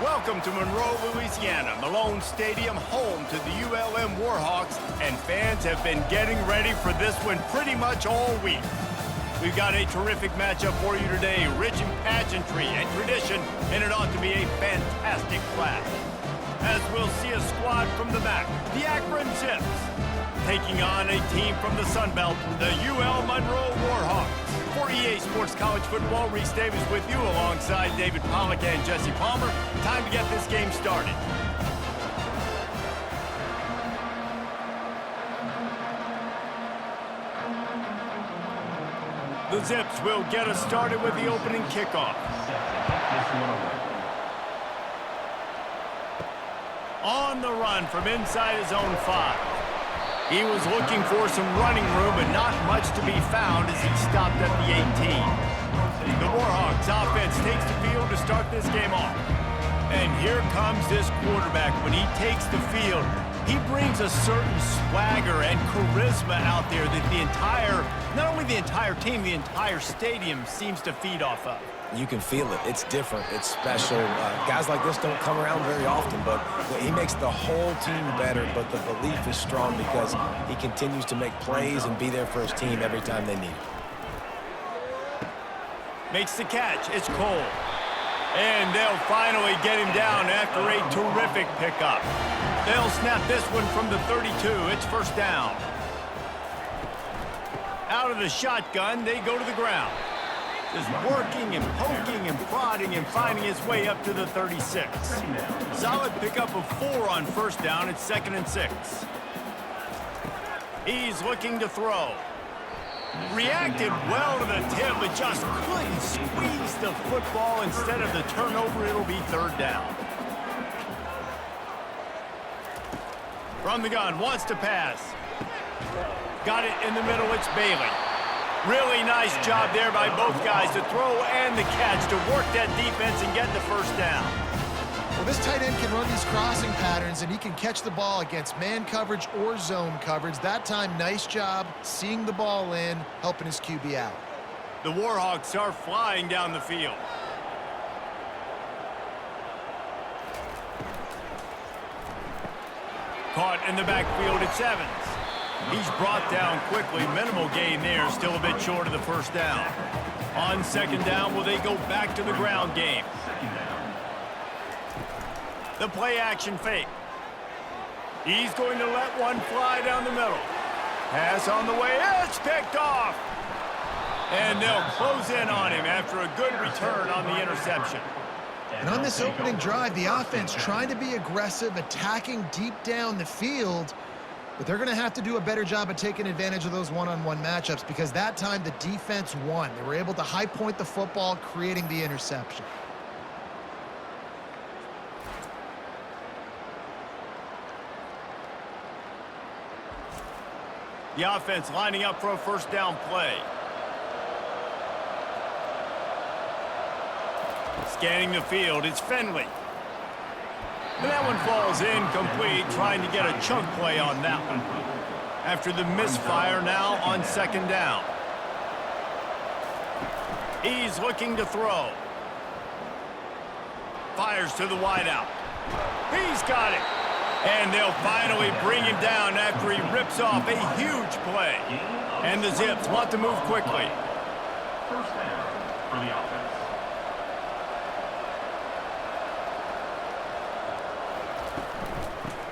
Welcome to Monroe, Louisiana, Malone Stadium, home to the ULM Warhawks, and fans have been getting ready for this one pretty much all week. We've got a terrific matchup for you today, rich in pageantry and tradition, and it ought to be a fantastic clash. As we'll see a squad from the MAC, the Akron Zips, taking on a team from the Sun Belt, the UL Monroe Warhawks. For EA Sports College Football, Reese Davis with you alongside David Pollack and Jesse Palmer. Time to get this game started. The Zips will get us started with the opening kickoff. On the run from inside his own 5. He was looking for some running room, but not much to be found as he stopped at the 18. The Warhawks offense takes the field to start this game off. And here comes this quarterback. When he takes the field, he brings a certain swagger and charisma out there that not only the entire team, the entire stadium seems to feed off of. You can feel it. It's different. It's special. Guys like this don't come around very often, but he makes the whole team better, but the belief is strong because he continues to make plays and be there for his team every time they need it. Makes the catch. It's Cole. And they'll finally get him down after a terrific pickup. They'll snap this one from the 32. It's first down. Out of the shotgun, they go to the ground. Just working and poking and prodding and finding his way up to the 36. Solid pickup of 4 on first down. It's 2nd and 6. He's looking to throw. Reacted well to the tip, but just couldn't squeeze the football. Instead of the turnover, it'll be 3rd down. From the gun, wants to pass. Got it in the middle, it's Bailey. Really nice job there by both guys to throw and the catch to work that defense and get the first down. Well, this tight end can run these crossing patterns, and he can catch the ball against man coverage or zone coverage. That time, nice job seeing the ball in, helping his QB out. The Warhawks are flying down the field. Caught in the backfield, it's Evans. He's brought down quickly. Minimal gain there, still a bit short of the first down. On 2nd down, will they go back to the ground game? The play action fake. He's going to let one fly down the middle. Pass on the way, it's picked off. And they'll close in on him after a good return on the interception. And on this opening drive, the offense trying to be aggressive, attacking deep down the field, but they're going to have to do a better job of taking advantage of those one-on-one matchups because that time the defense won. They were able to high point the football, creating the interception. The offense lining up for a first down play. Scanning the field, it's Finley. And that one falls incomplete, trying to get a chunk play on that one. After the misfire, now on 2nd down. He's looking to throw. Fires to the wideout. He's got it. And they'll finally bring him down after he rips off a huge play. And the Zips want to move quickly. First down for the offense.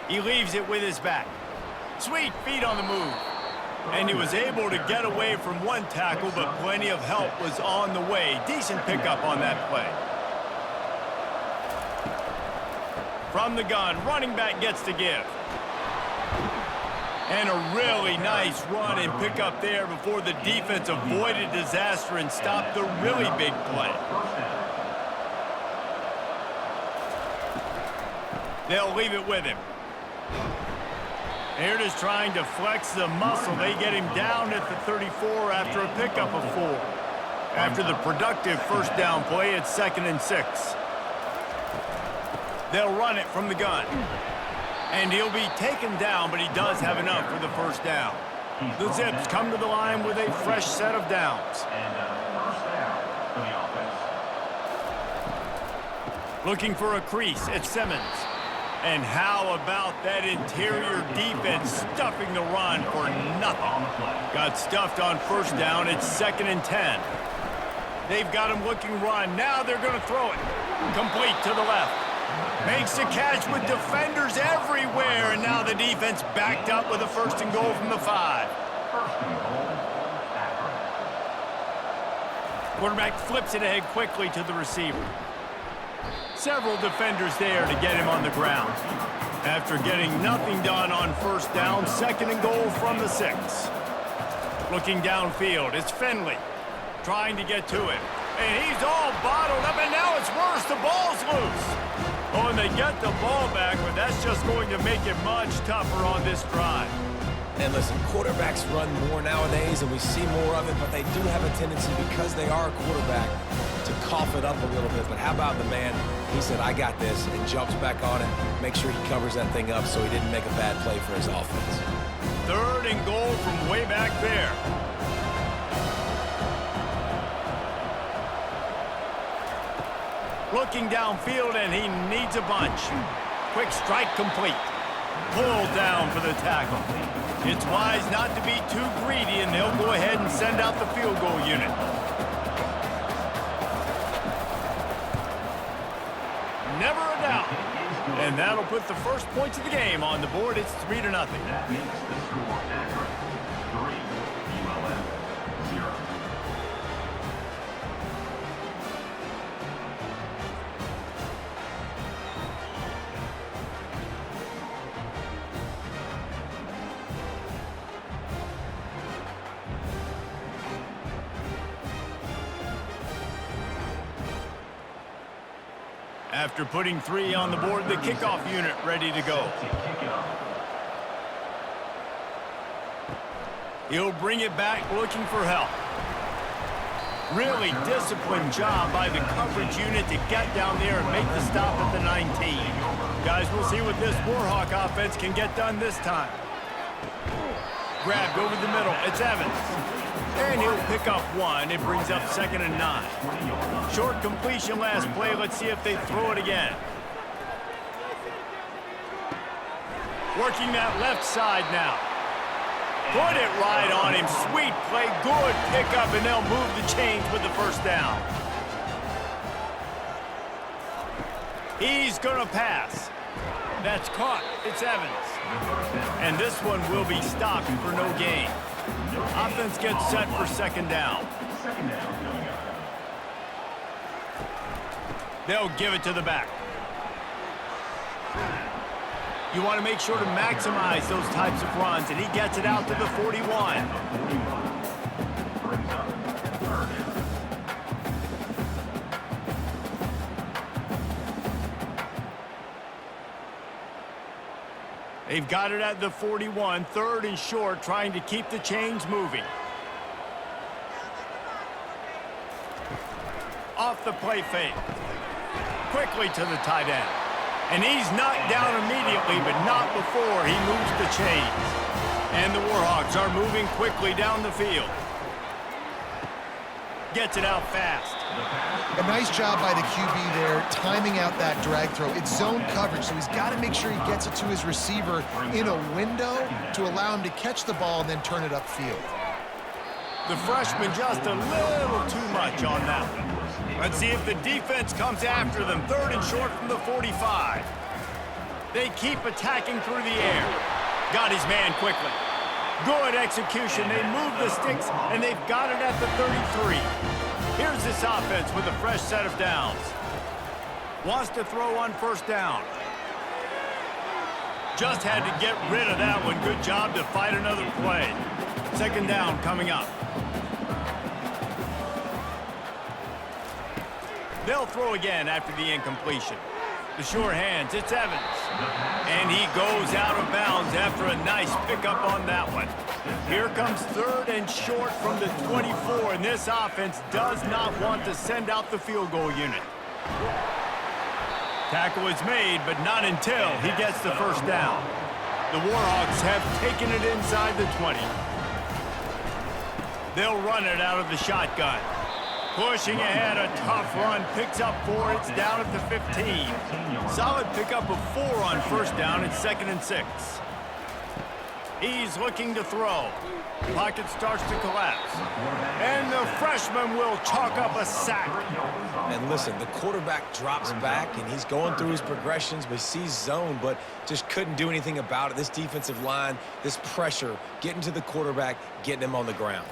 He leaves it with his back. Sweet feet on the move. And he was able to get away from one tackle, but plenty of help was on the way. Decent pickup on that play. From the gun, running back gets to give. And a really nice run and pickup there before the defense avoided disaster and stopped the really big play. They'll leave it with him. They're just trying to flex the muscle. They get him down at the 34 after a pickup of 4. After the productive first down play, it's 2nd and 6. They'll run it from the gun. And he'll be taken down, but he does have enough for the first down. The Zips come to the line with a fresh set of downs. And first down for the offense. Looking for a crease, it's Simmons. And how about that interior defense stuffing the run for nothing? Got stuffed on first down, it's 2nd and 10. They've got him looking run, now they're going to throw it. Complete to the left. Makes the catch with defenders everywhere, and now the defense backed up with a 1st and goal from the 5. Quarterback flips it ahead quickly to the receiver. Several defenders there to get him on the ground. After getting nothing done on first down, 2nd and goal from the 6. Looking downfield, it's Finley trying to get to him. And he's all bottled up, and now it's worse. The ball's loose. Oh, and they get the ball back, but that's just going to make it much tougher on this drive. And listen, quarterbacks run more nowadays, and we see more of it, but they do have a tendency, because they are a quarterback, to cough it up a little bit. But how about the man? He said, I got this, and jumps back on it, make sure he covers that thing up so he didn't make a bad play for his offense. 3rd and goal from way back there. Looking downfield, and he needs a bunch. Quick strike complete. Pulled down for the tackle. It's wise not to be too greedy, and they'll go ahead and send out the field goal unit. Never a doubt. And that'll put the first points of the game on the board. It's 3-0. That makes the score Akron 3, ULM 0. After putting 3 on the board, the kickoff unit ready to go. He'll bring it back looking for help. Really disciplined job by the coverage unit to get down there and make the stop at the 19. Guys, we'll see what this Warhawk offense can get done this time. Grabbed over the middle, it's Evans. And he'll pick up 1. It brings up 2nd and 9. Short completion last play. Let's see if they throw it again. Working that left side now. Put it right on him. Sweet play. Good pickup, and they'll move the chains with the 1st down. He's going to pass. That's caught. It's Evans. And this one will be stopped for no gain. Offense gets set for 2nd down. They'll give it to the back. You want to make sure to maximize those types of runs, and he gets it out to the 41. They've got it at the 41, 3rd and short, trying to keep the chains moving. Off the play fake. Quickly to the tight end. And he's knocked down immediately, but not before he moves the chains. And the Warhawks are moving quickly down the field. Gets it out fast. A nice job by the QB there, timing out that drag throw. It's zone coverage, so he's got to make sure he gets it to his receiver in a window to allow him to catch the ball and then turn it upfield. The freshman just a little too much on that one. Let's see if the defense comes after them. 3rd and short from the 45. They keep attacking through the air. Got his man quickly. Good execution. They move the sticks, and they've got it at the 33. Here's this offense with a fresh set of downs. Wants to throw on 1st down. Just had to get rid of that one. Good job to fight another play. 2nd down coming up. They'll throw again after the incompletion. The sure hands, it's Evans. And he goes out of bounds after a nice pickup on that one. Here comes 3rd and short from the 24, and this offense does not want to send out the field goal unit. Tackle is made, but not until he gets the 1st down. The Warhawks have taken it inside the 20. They'll run it out of the shotgun. Pushing ahead, a tough run, picks up 4, it's down at the 15. Solid pickup of 4 on first down and 2nd and 6. He's looking to throw. Pocket starts to collapse. And the freshman will chalk up a sack. And listen, the quarterback drops back, and he's going through his progressions, but sees zone, but just couldn't do anything about it. This defensive line, this pressure, getting to the quarterback, getting him on the ground.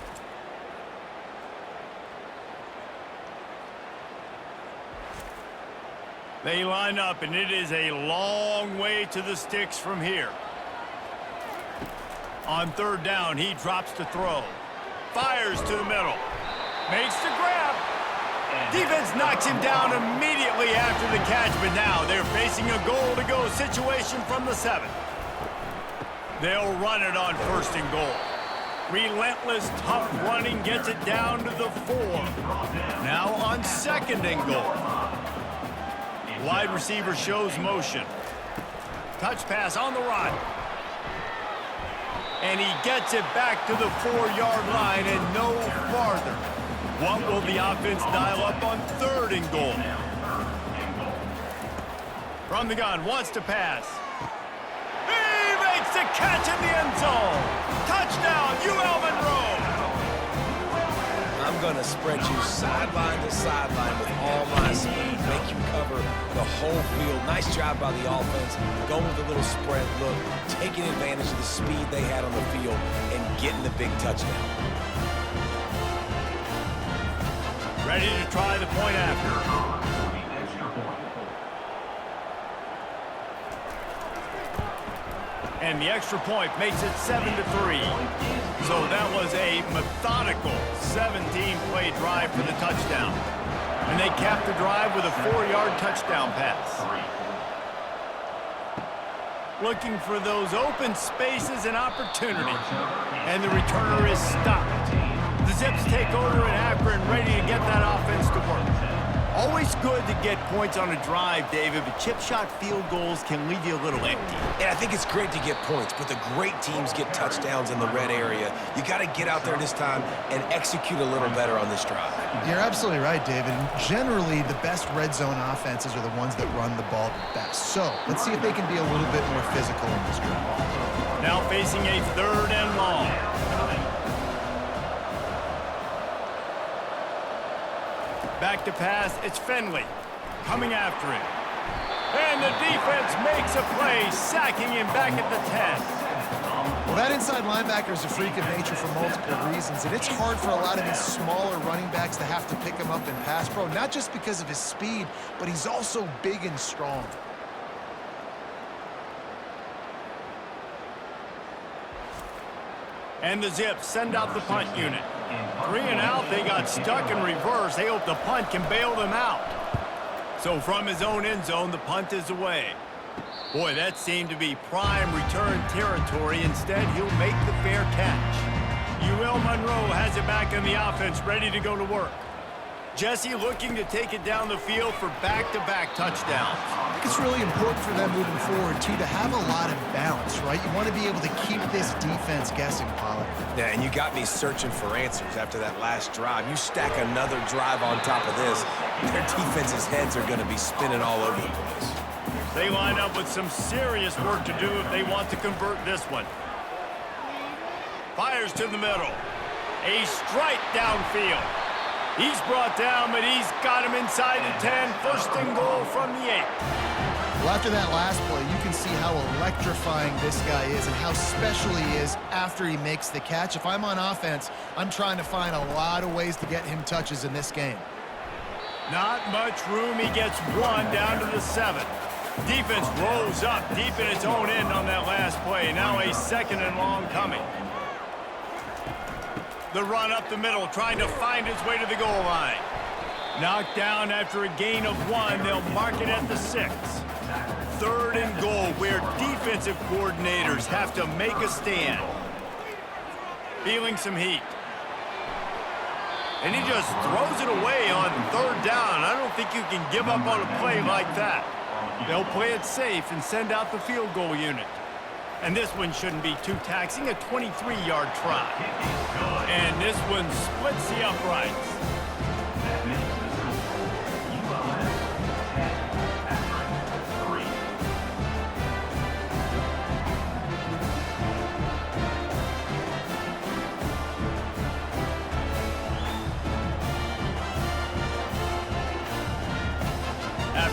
They line up, and it is a long way to the sticks from here. On 3rd down, he drops to throw. Fires to the middle. Makes the grab. Defense knocks him down immediately after the catch, but now they're facing a goal-to-go situation from the 7. They'll run it on 1st and goal. Relentless, tough running gets it down to the 4. Now on 2nd and goal. Wide receiver shows motion. Touch pass on the run. And he gets it back to the 4-yard line and no farther. What will the offense dial up on 3rd and goal? From the gun, wants to pass. He makes the catch in the end zone. Touchdown, UL Monroe. I'm going to spread you sideline to sideline with all my speed, make you cover the whole field. Nice job by the offense, going with a little spread look, taking advantage of the speed they had on the field and getting the big touchdown. Ready to try the point after. And the extra point makes it 7-3. So that was a methodical 17-play drive for the touchdown. And they capped the drive with a 4-yard touchdown pass. Looking for those open spaces and opportunities. And the returner is stopped. The Zips take over in Akron, ready to get that offense to work. Always good to get points on a drive, David, but chip shot field goals can leave you a little empty. And I think it's great to get points, but the great teams get touchdowns in the red area. You got to get out there this time and execute a little better on this drive. You're absolutely right, David. Generally, the best red zone offenses are the ones that run the ball best. So let's see if they can be a little bit more physical in this drive. Now facing a 3rd and long. Back to pass, it's Finley coming after him. And the defense makes a play, sacking him back at the 10. Well, that inside linebacker is a freak of nature for multiple reasons, and it's hard for a lot of these smaller running backs to have to pick him up in pass pro, not just because of his speed, but he's also big and strong. And the Zips send out the punt unit. 3 and out, they got stuck in reverse. They hope the punt can bail them out. So from his own end zone, the punt is away. Boy, that seemed to be prime return territory. Instead, he'll make the fair catch. UL Monroe has it back in the offense, ready to go to work. Jesse looking to take it down the field for back-to-back touchdowns. I think it's really important for them moving forward, too, to have a lot of balance, right? You want to be able to keep this defense guessing, Pollard. Yeah, and you got me searching for answers after that last drive. You stack another drive on top of this, their defense's heads are going to be spinning all over the place. They line up with some serious work to do if they want to convert this one. Fires to the middle. A strike downfield. He's brought down, but he's got him inside the 10. 1st and goal from the 8. Well, after that last play, you can see how electrifying this guy is and how special he is after he makes the catch. If I'm on offense, I'm trying to find a lot of ways to get him touches in this game. Not much room. He gets 1 down to the 7. Defense rolls up deep in its own end on that last play. Now a 2nd and long coming. The run up the middle, trying to find his way to the goal line. Knocked down after a gain of 1. They'll mark it at the 6. 3rd and goal, where defensive coordinators have to make a stand. Feeling some heat. And he just throws it away on 3rd down. I don't think you can give up on a play like that. They'll play it safe and send out the field goal unit. And this one shouldn't be too taxing, a 23-yard try. And this one splits the uprights.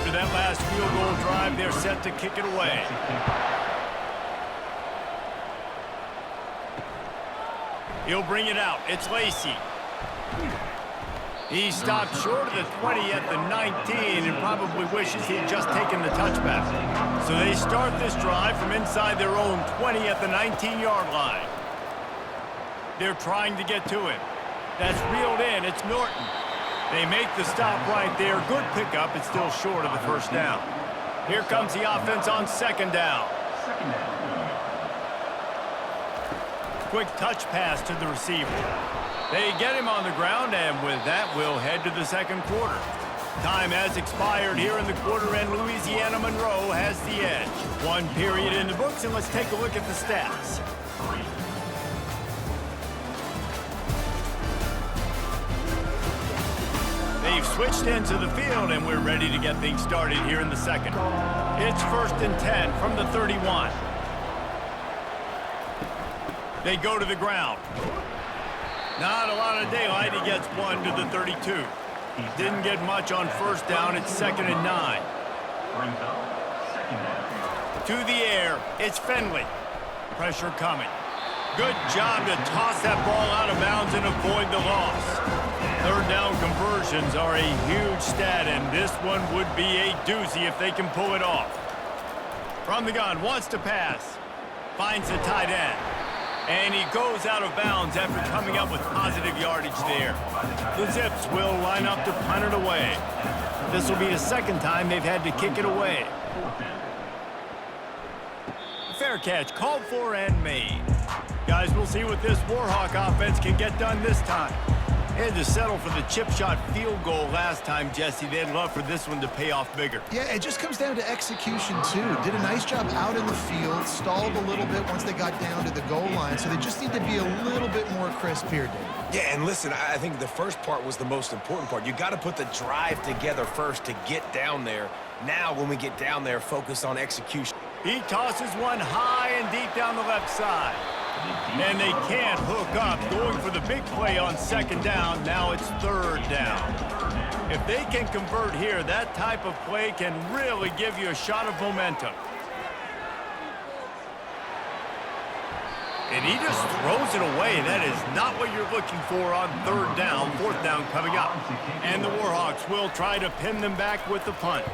After that last field goal drive, they're set to kick it away. He'll bring it out. It's Lacey. He stopped short of the 20 at the 19 and probably wishes he'd just taken the touchback. So they start this drive from inside their own 20 at the 19-yard line. They're trying to get to him. That's reeled in. It's Norton. They make the stop right there. Good pickup. It's still short of the first down. Here comes the offense on second down. Quick touch pass to the receiver. They get him on the ground, and with that, we'll head to the second quarter. Time has expired here in the quarter, and Louisiana Monroe has the edge. One period in the books, and let's take a look at the stats. They've switched into the field, and we're ready to get things started here in the second. It's 1st and 10 from the 31. They go to the ground. Not a lot of daylight. He gets one to the 32. Didn't get much on first down. It's 2nd and 9. To the air. It's Finley. Pressure coming. Good job to toss that ball out of bounds and avoid the loss. Third down conversions are a huge stat, and this one would be a doozy if they can pull it off. From the gun, wants to pass. Finds the tight end. And he goes out of bounds after coming up with positive yardage there. The Zips will line up to punt it away. This will be the second time they've had to kick it away. Fair catch, called for and made. Guys, we'll see what this Warhawk offense can get done this time. They had to settle for the chip shot field goal last time, Jesse. They'd love for this one to pay off bigger. Yeah, it just comes down to execution, too. Did a nice job out in the field, stalled a little bit once they got down to the goal line, so they just need to be a little bit more crisp here, Dave. Yeah, and listen, I think the first part was the most important part. You got to put the drive together first to get down there. Now, when we get down there, focus on execution. He tosses one high and deep down the left side. And they can't hook up, going for the big play on second down. Now it's third down. If they can convert here, that type of play can really give you a shot of momentum. And he just throws it away. That is not what you're looking for on third down. Fourth down coming up. And the Warhawks will try to pin them back with the punt.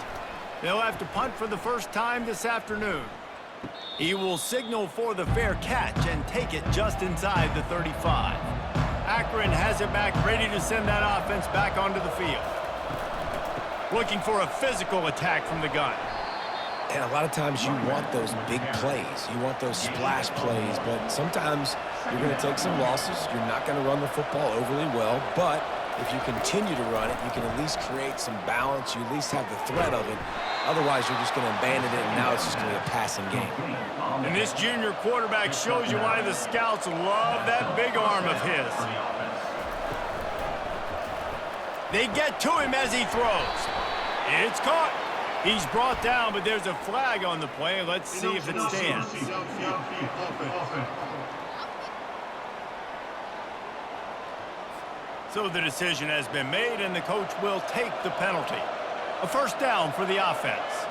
They'll have to punt for the first time this afternoon. He will signal for the fair catch and take it just inside the 35. Akron has it back, ready to send that offense back onto the field. Looking for a physical attack from the gun. And a lot of times you want those big plays. You want those splash plays, but sometimes you're going to take some losses. You're not going to run the football overly well, but if you continue to run it, you can at least create some balance. You at least have the threat of it. Otherwise, you're just going to abandon it, and now it's just going to be a passing game. And this junior quarterback shows you why the scouts love that big arm of his. They get to him as he throws. It's caught. He's brought down, but there's a flag on the play. Let's see if it stands. So the decision has been made, and the coach will take the penalty. A first down for the offense.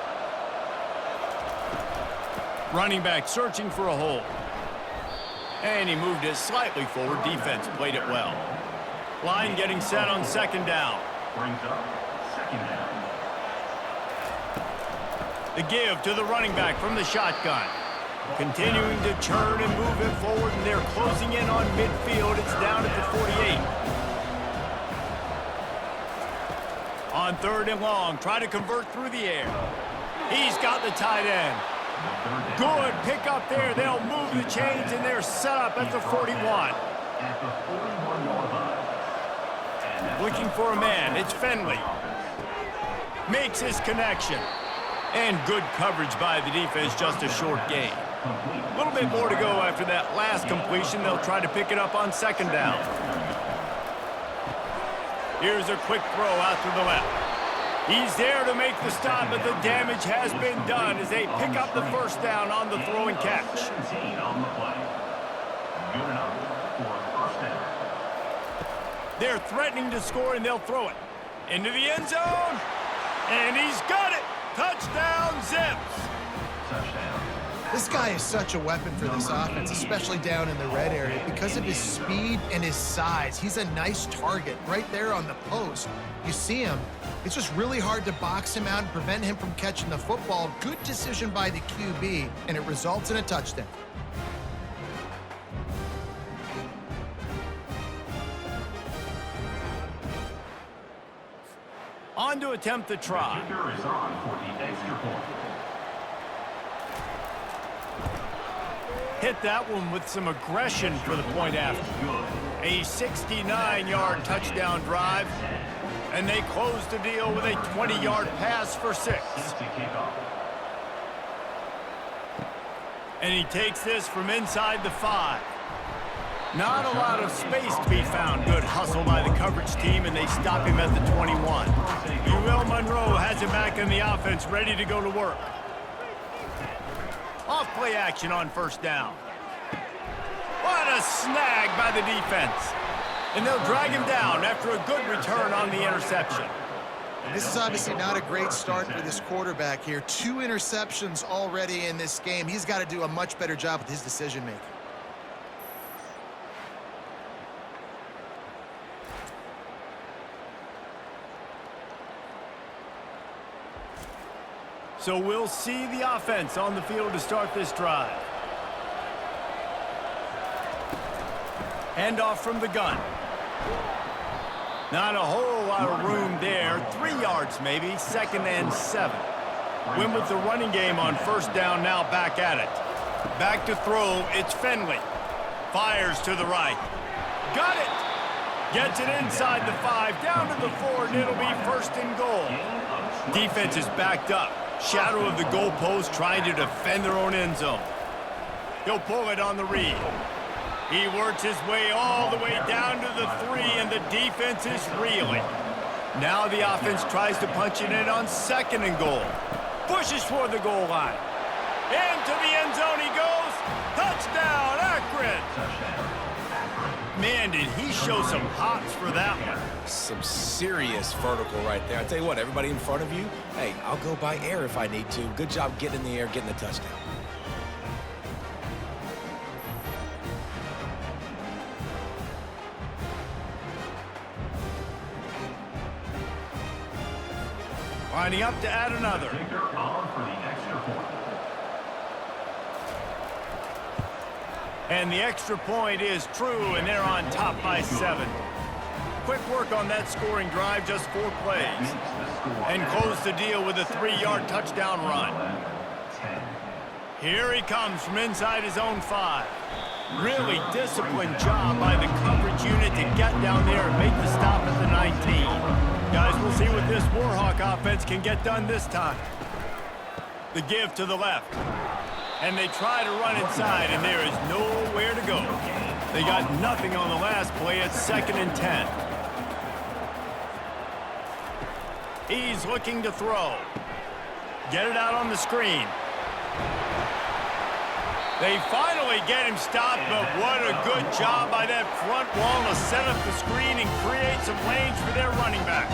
Running back searching for a hole. And he moved it slightly forward. Defense played it well. Line getting set on second down. Brings up second down. The give to the running back from the shotgun. Continuing to churn and move it forward, and they're closing in on midfield. It's down at the 48. On third and long, try to convert through the air. He's got the tight end. Good pick up there. They'll move the chains, and they're set up at the 41. At the 41-yard line. Looking for a man. It's Finley. Makes his connection. And good coverage by the defense, just a short gain. A little bit more to go after that last completion. They'll try to pick it up on second down. Here's a quick throw out to the left. He's there to make the stop, but the damage has been done as they pick up the first down on the throw and catch. 17 on the play. Good enough for a first down. They're threatening to score, and they'll throw it into the end zone. And he's got it. Touchdown, Zips! Touchdown. This guy is such a weapon for this offense, especially down in the red area. Because of his speed and his size, he's a nice target right there on the post. You see him. It's just really hard to box him out and prevent him from catching the football. Good decision by the QB, and it results in a touchdown. On to attempt the try. Kicker is on for the extra point. Hit that one with some aggression for the point after. A 69-yard touchdown drive, and they close the deal with a 20-yard pass for 6. And he takes this from inside the 5. Not a lot of space to be found. Good hustle by the coverage team, and they stop him at the 21. Monroe has him back in the offense, ready to go to work. Off play action on first down. What a snag by the defense. And they'll drag him down after a good return on the interception. This is obviously not a great start for this quarterback here. 2 interceptions already in this game. He's got to do a much better job with his decision-making. So we'll see the offense on the field to start this drive. Handoff from the gun. Not a whole lot of room there. 3 yards maybe, 2nd and 7. Win with the running game on first down, now back at it. Back to throw, it's Finley. Fires to the right. Got it! Gets it inside the 5, down to the 4, and it'll be 1st and goal. Defense is backed up. Shadow of the goalpost, trying to defend their own end zone. He'll pull it on the read. He works his way all the way down to the 3, and the defense is reeling. Now the offense tries to punch it in on 2nd and goal. Pushes for the goal line. Into the end zone he goes. Touchdown, Akron! Man, did he show some hops for that one. Some serious vertical right there. I tell you what, everybody in front of you, hey, I'll go by air if I need to. Good job getting in the air, getting the touchdown. Lining up to add another. Kicker on for the extra point. And the extra point is true, and they're on top by 7. Quick work on that scoring drive, just 4 plays. And close the deal with a 3-yard touchdown run. Here he comes from inside his own 5. Really disciplined job by the coverage unit to get down there and make the stop at the 19. Guys, we'll see what this Warhawk offense can get done this time. The give to the left. And they try to run inside, and there is nowhere to go. They got nothing on the last play. It's 2nd and 10. He's looking to throw. Get it out on the screen. They finally get him stopped, but what a good job by that front wall to set up the screen and create some lanes for their running back.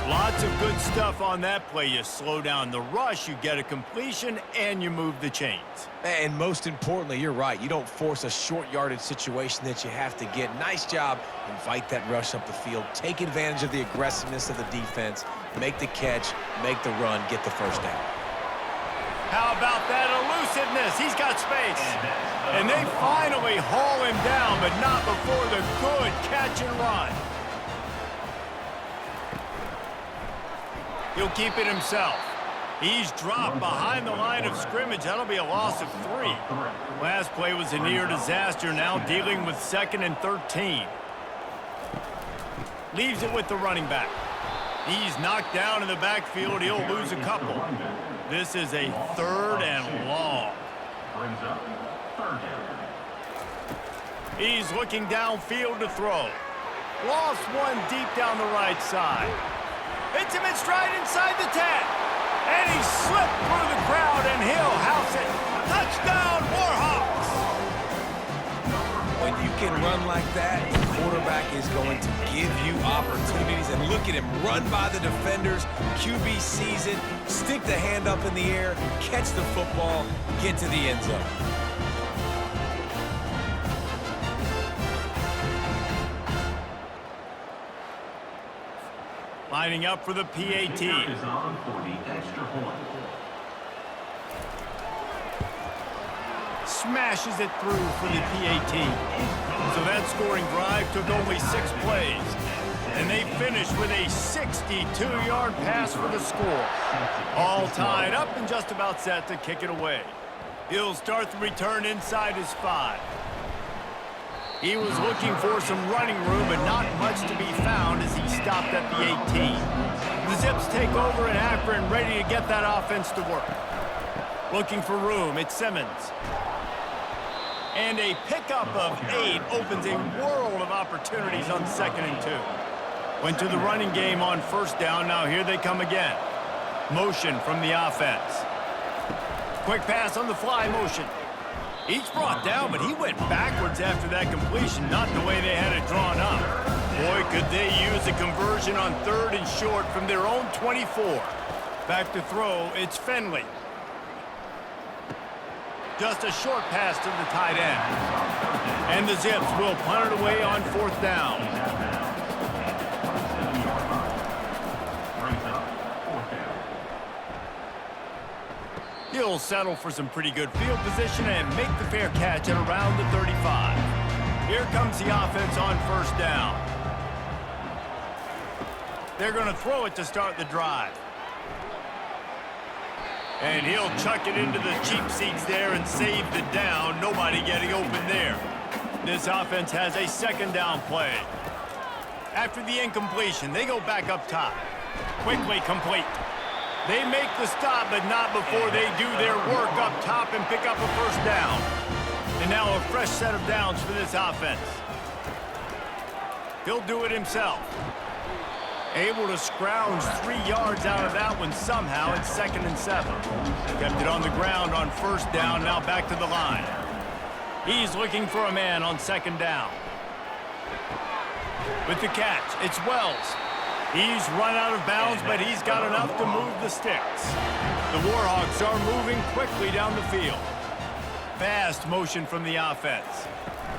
Lots of good stuff on that play. You slow down the rush, you get a completion, and you move the chains. And most importantly, you're right. You don't force a short yardage situation that you have to get. Nice job. Invite that rush up the field. Take advantage of the aggressiveness of the defense. Make the catch, make the run, get the first down. How about that elusiveness? He's got space. And they finally haul him down, but not before the good catch and run. He'll keep it himself. He's dropped behind the line of scrimmage. That'll be a loss of 3. Last play was a near disaster, now dealing with 2nd and 13. Leaves it with the running back. He's knocked down in the backfield. He'll lose a couple. This is a 3rd and long. Brings up 3rd down. He's looking downfield to throw. Lost one deep down the right side. Hits him in stride inside the 10. And he slipped through the crowd, and he'll house it. Touchdown, Warhawks! When you can run like that, the quarterback is going to give you opportunities. And look at him run by the defenders. QB sees it, stick the hand up in the air, catch the football, get to the end zone. Lining up for the PAT. Is on for the extra point. Smashes it through for the PAT. So that scoring drive took only 6 plays. And they finished with a 62-yard pass for the score. All tied up and just about set to kick it away. He'll start the return inside his 5. He was looking for some running room, but not much to be found as he stopped at the 18. The Zips take over in Akron, ready to get that offense to work. Looking for room, it's Simmons. And a pickup of 8 opens a world of opportunities on 2nd and 2. Went to the running game on 1st down, now here they come again. Motion from the offense. Quick pass on the fly motion. Each brought down, but he went backwards after that completion, not the way they had it drawn up. Boy, could they use a conversion on 3rd and short from their own 24. Back to throw, it's Finley. Just a short pass to the tight end. And the Zips will punt it away on 4th down. He'll settle for some pretty good field position and make the fair catch at around the 35. Here comes the offense on 1st down. They're going to throw it to start the drive. And he'll chuck it into the cheap seats there and save the down. Nobody getting open there. This offense has a 2nd down play. After the incompletion, they go back up top. Quickly complete. They make the stop, but not before they do their work up top and pick up a 1st down. And now a fresh set of downs for this offense. He'll do it himself. Able to scrounge 3 yards out of that one somehow at 2nd and 7. Kept it on the ground on 1st down, now back to the line. He's looking for a man on 2nd down. With the catch, it's Wells. He's run out of bounds, but he's got enough to move the sticks. The Warhawks are moving quickly down the field. Fast motion from the offense.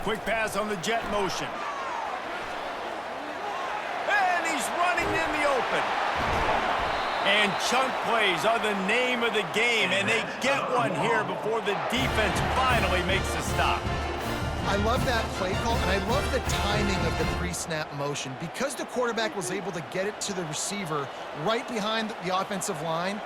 Quick pass on the jet motion. And he's running in the open. And chunk plays are the name of the game, and they get one here before the defense finally makes the stop. I love that play call, and I love the timing of the pre-snap motion. Because the quarterback was able to get it to the receiver right behind the offensive line,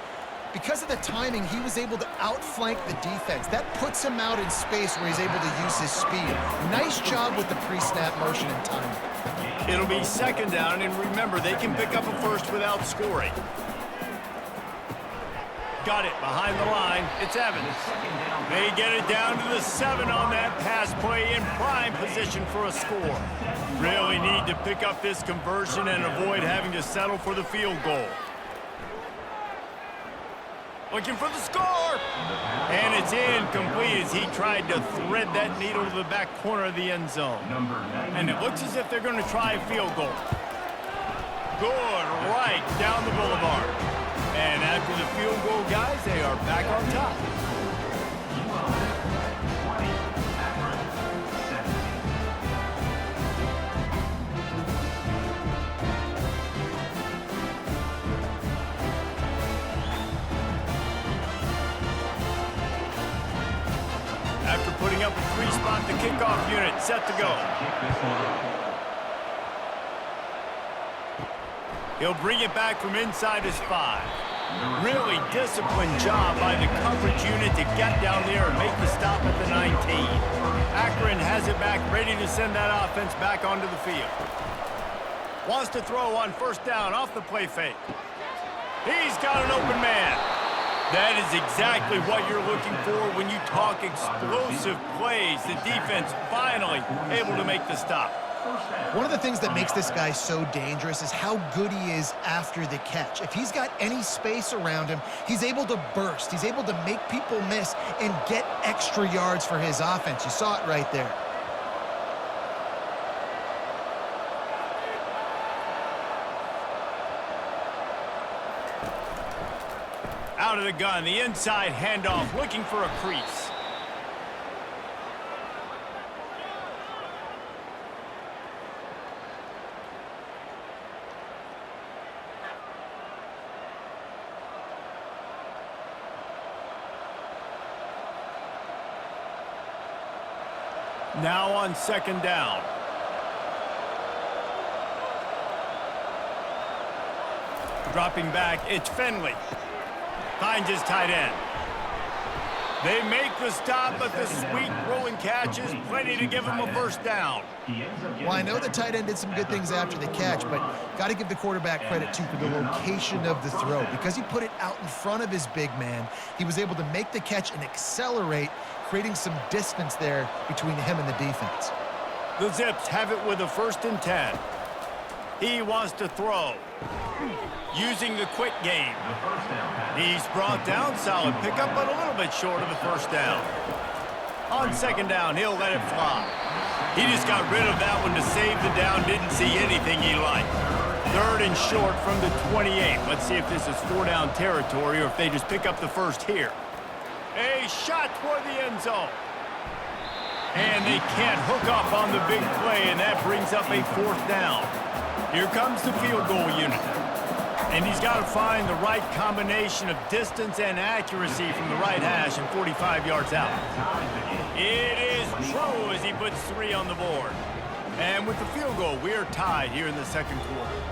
because of the timing, he was able to outflank the defense. That puts him out in space where he's able to use his speed. Nice job with the pre-snap motion and timing. It'll be 2nd down, and remember, they can pick up a 1st without scoring. Got it behind the line. It's Evans. They get it down to the 7 on that pass play in prime position for a score. Really need to pick up this conversion and avoid having to settle for the field goal. Looking for the score. And it's incomplete as he tried to thread that needle to the back corner of the end zone. And it looks as if they're going to try a field goal. Good, right down the boulevard. And after the field goal, guys, they are back on top. After putting up a 3-spot, the kickoff unit set to go. He'll bring it back from inside his 5. Really disciplined job by the coverage unit to get down there and make the stop at the 19. Akron has it back, ready to send that offense back onto the field. Wants to throw on 1st down off the play fake. He's got an open man. That is exactly what you're looking for when you talk explosive plays. The defense finally able to make the stop. One of the things that makes this guy so dangerous is how good he is after the catch. If he's got any space around him, he's able to burst. He's able to make people miss and get extra yards for his offense. You saw it right there. Out of the gun, the inside handoff, looking for a crease. Now on second down. Dropping back, it's Finley. Finds his tight end. They make the stop, but the sweet rolling catch is plenty to give him a first down. Well, I know the tight end did some good things after the catch, but got to give the quarterback credit, too, for the location of the throw. Because he put it out in front of his big man, he was able to make the catch and accelerate, creating some distance there between him and the defense. The Zips have it with a 1st and 10. He wants to throw. Using the quick game. He's brought down, solid pickup, but a little bit short of the first down. On second down, he'll let it fly. He just got rid of that one to save the down, didn't see anything he liked. 3rd and short from the 28. Let's see if this is 4-down territory or if they just pick up the first here. A shot toward the end zone. And they can't hook up on the big play, and that brings up a 4th down. Here comes the field goal unit. And he's got to find the right combination of distance and accuracy from the right hash and 45 yards out. It is true as he puts 3 on the board. And with the field goal, we are tied here in the second quarter.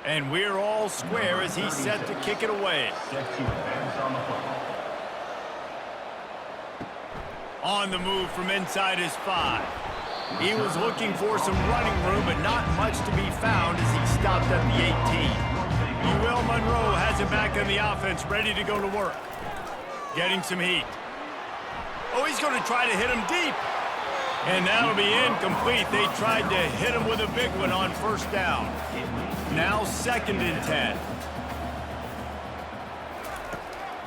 And we're all square as he's set to kick it away. On the move from inside his 5. He was looking for some running room, but not much to be found as he stopped at the 18. Monroe has it back on the offense, ready to go to work. Getting some heat. Oh, he's going to try to hit him deep. And that'll be incomplete. They tried to hit him with a big one on 1st down. Now 2nd and 10.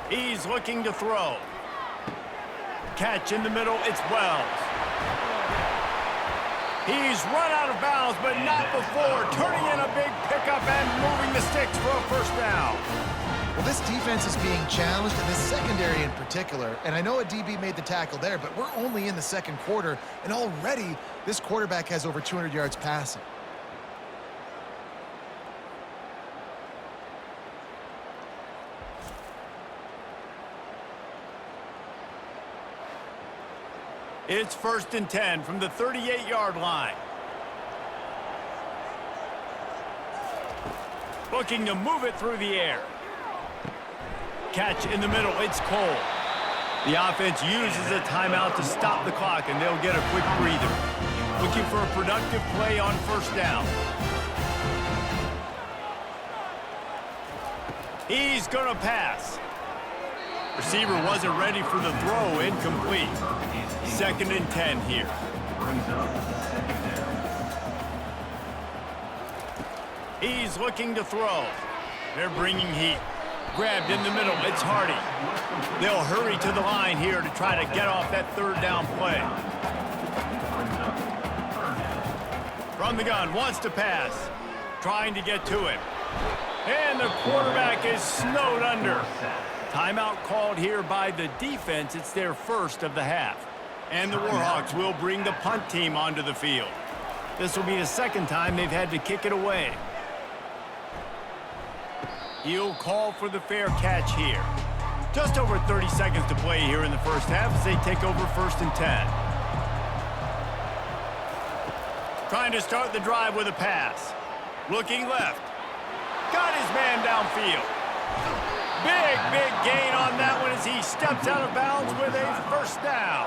He's looking to throw. Catch in the middle, it's Wells. He's run out of bounds, but not before turning in a big pickup and moving the sticks for a 1st down. Well, this defense is being challenged, and this secondary in particular. And I know a DB made the tackle there, but we're only in the second quarter, and already this quarterback has over 200 yards passing. It's 1st and 10 from the 38-yard line. Looking to move it through the air. Catch in the middle, it's Cole. The offense uses a timeout to stop the clock, and they'll get a quick breather. Looking for a productive play on 1st down. He's gonna pass. Receiver wasn't ready for the throw, incomplete. 2nd and 10 here. He's looking to throw. They're bringing heat. Grabbed in the middle, it's Hardy. They'll hurry to the line here to try to get off that 3rd down play. From the gun, wants to pass. Trying to get to it. And the quarterback is snowed under. Timeout called here by the defense. It's their 1st of the half. And the Warhawks will bring the punt team onto the field. This will be the 2nd time they've had to kick it away. He'll call for the fair catch here. Just over 30 seconds to play here in the 1st half as they take over 1st and 10. Trying to start the drive with a pass. Looking left. Got his man downfield. Big gain on that one as he steps out of bounds with a 1st down.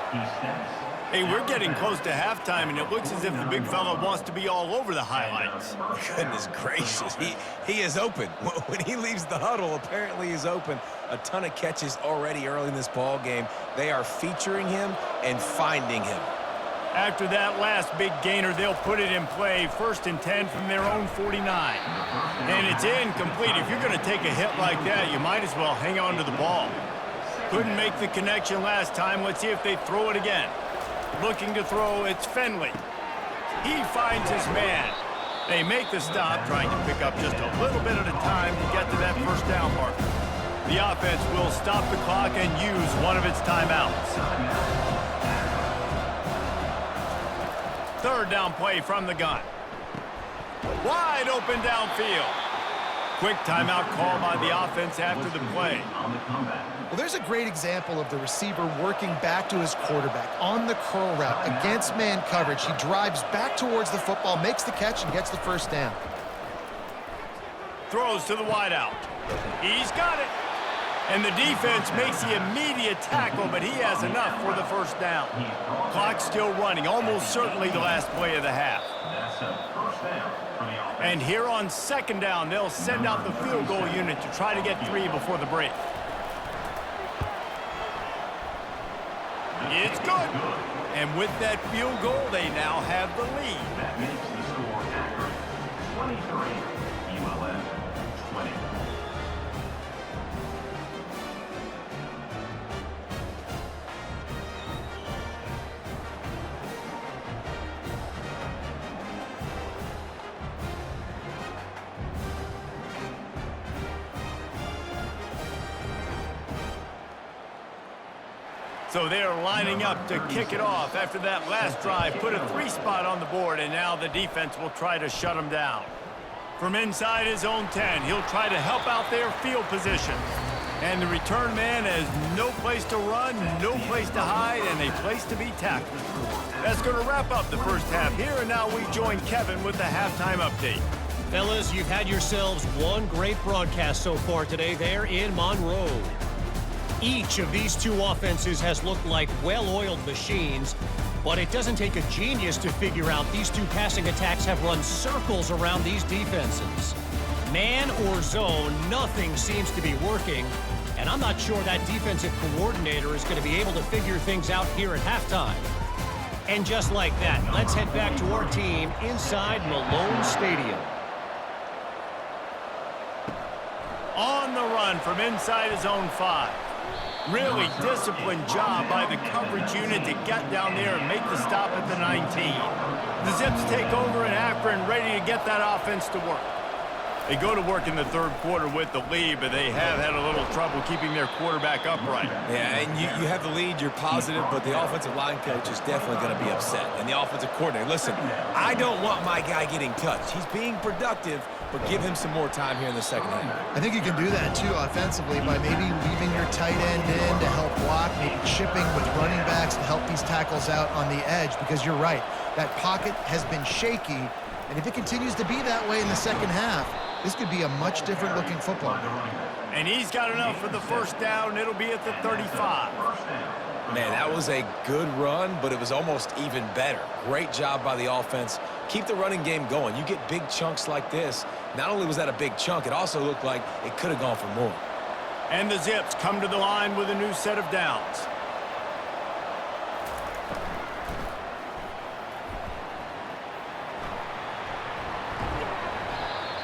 Hey, we're getting close to halftime, and it looks as if the big fella wants to be all over the highlights. Goodness gracious, he is open. When he leaves the huddle, apparently he's open. A ton of catches already early in this ball game. They are featuring him and finding him. After that last big gainer, they'll put it in play. 1st and 10 from their own 49. And it's incomplete. If you're going to take a hit like that, you might as well hang on to the ball. Couldn't make the connection last time. Let's see if they throw it again. Looking to throw, it's Finley. He finds his man. They make the stop, trying to pick up just a little bit at a time to get to that 1st down marker. The offense will stop the clock and use one of its timeouts. 3rd down play from the gun. Wide open downfield. Quick timeout call by the offense after the play. Well, there's a great example of the receiver working back to his quarterback on the curl route against man coverage. He drives back towards the football, makes the catch, and gets the 1st down. Throws to the wideout. He's got it. And the defense makes the immediate tackle, but he has enough for the 1st down. Clock still running, almost certainly the last play of the half. And here on 2nd down, they'll send out the field goal unit to try to get 3 before the break. It's good. And with that field goal, they now have the lead. That makes the score Akron 23, ULM 20. So they're lining up to kick it off after that last drive. Put a 3 spot on the board, and now the defense will try to shut them down. From inside his own 10, he'll try to help out their field position. And the return man has no place to run, no place to hide, and a place to be tackled. That's going to wrap up the 1st half here, and now we join Kevin with the halftime update. Fellas, you've had yourselves one great broadcast so far today there in Monroe. Each of these 2 offenses has looked like well-oiled machines, but it doesn't take a genius to figure out these 2 passing attacks have run circles around these defenses. Man or zone, nothing seems to be working, and I'm not sure that defensive coordinator is going to be able to figure things out here at halftime. And just like that, let's head back to our team inside Malone Stadium. On the run from inside his own 5. Really disciplined job by the coverage unit to get down there and make the stop at the 19. The Zips take over in Akron, ready to get that offense to work. They go to work in the 3rd quarter with the lead, but they have had a little trouble keeping their quarterback upright. Yeah, and you have the lead, you're positive, but the offensive line coach is definitely going to be upset. And the offensive coordinator, listen, I don't want my guy getting touched. He's being productive, but give him some more time here in the 2nd half. I think you can do that, too, offensively, by maybe leaving your tight end in to help block, maybe chipping with running backs to help these tackles out on the edge, because you're right. That pocket has been shaky, and if it continues to be that way in the 2nd half, this could be a much different looking football game. And he's got enough for the 1st down. It'll be at the 35. Man, that was a good run, but it was almost even better. Great job by the offense. Keep the running game going. You get big chunks like this. Not only was that a big chunk, it also looked like it could have gone for more. And the Zips come to the line with a new set of downs.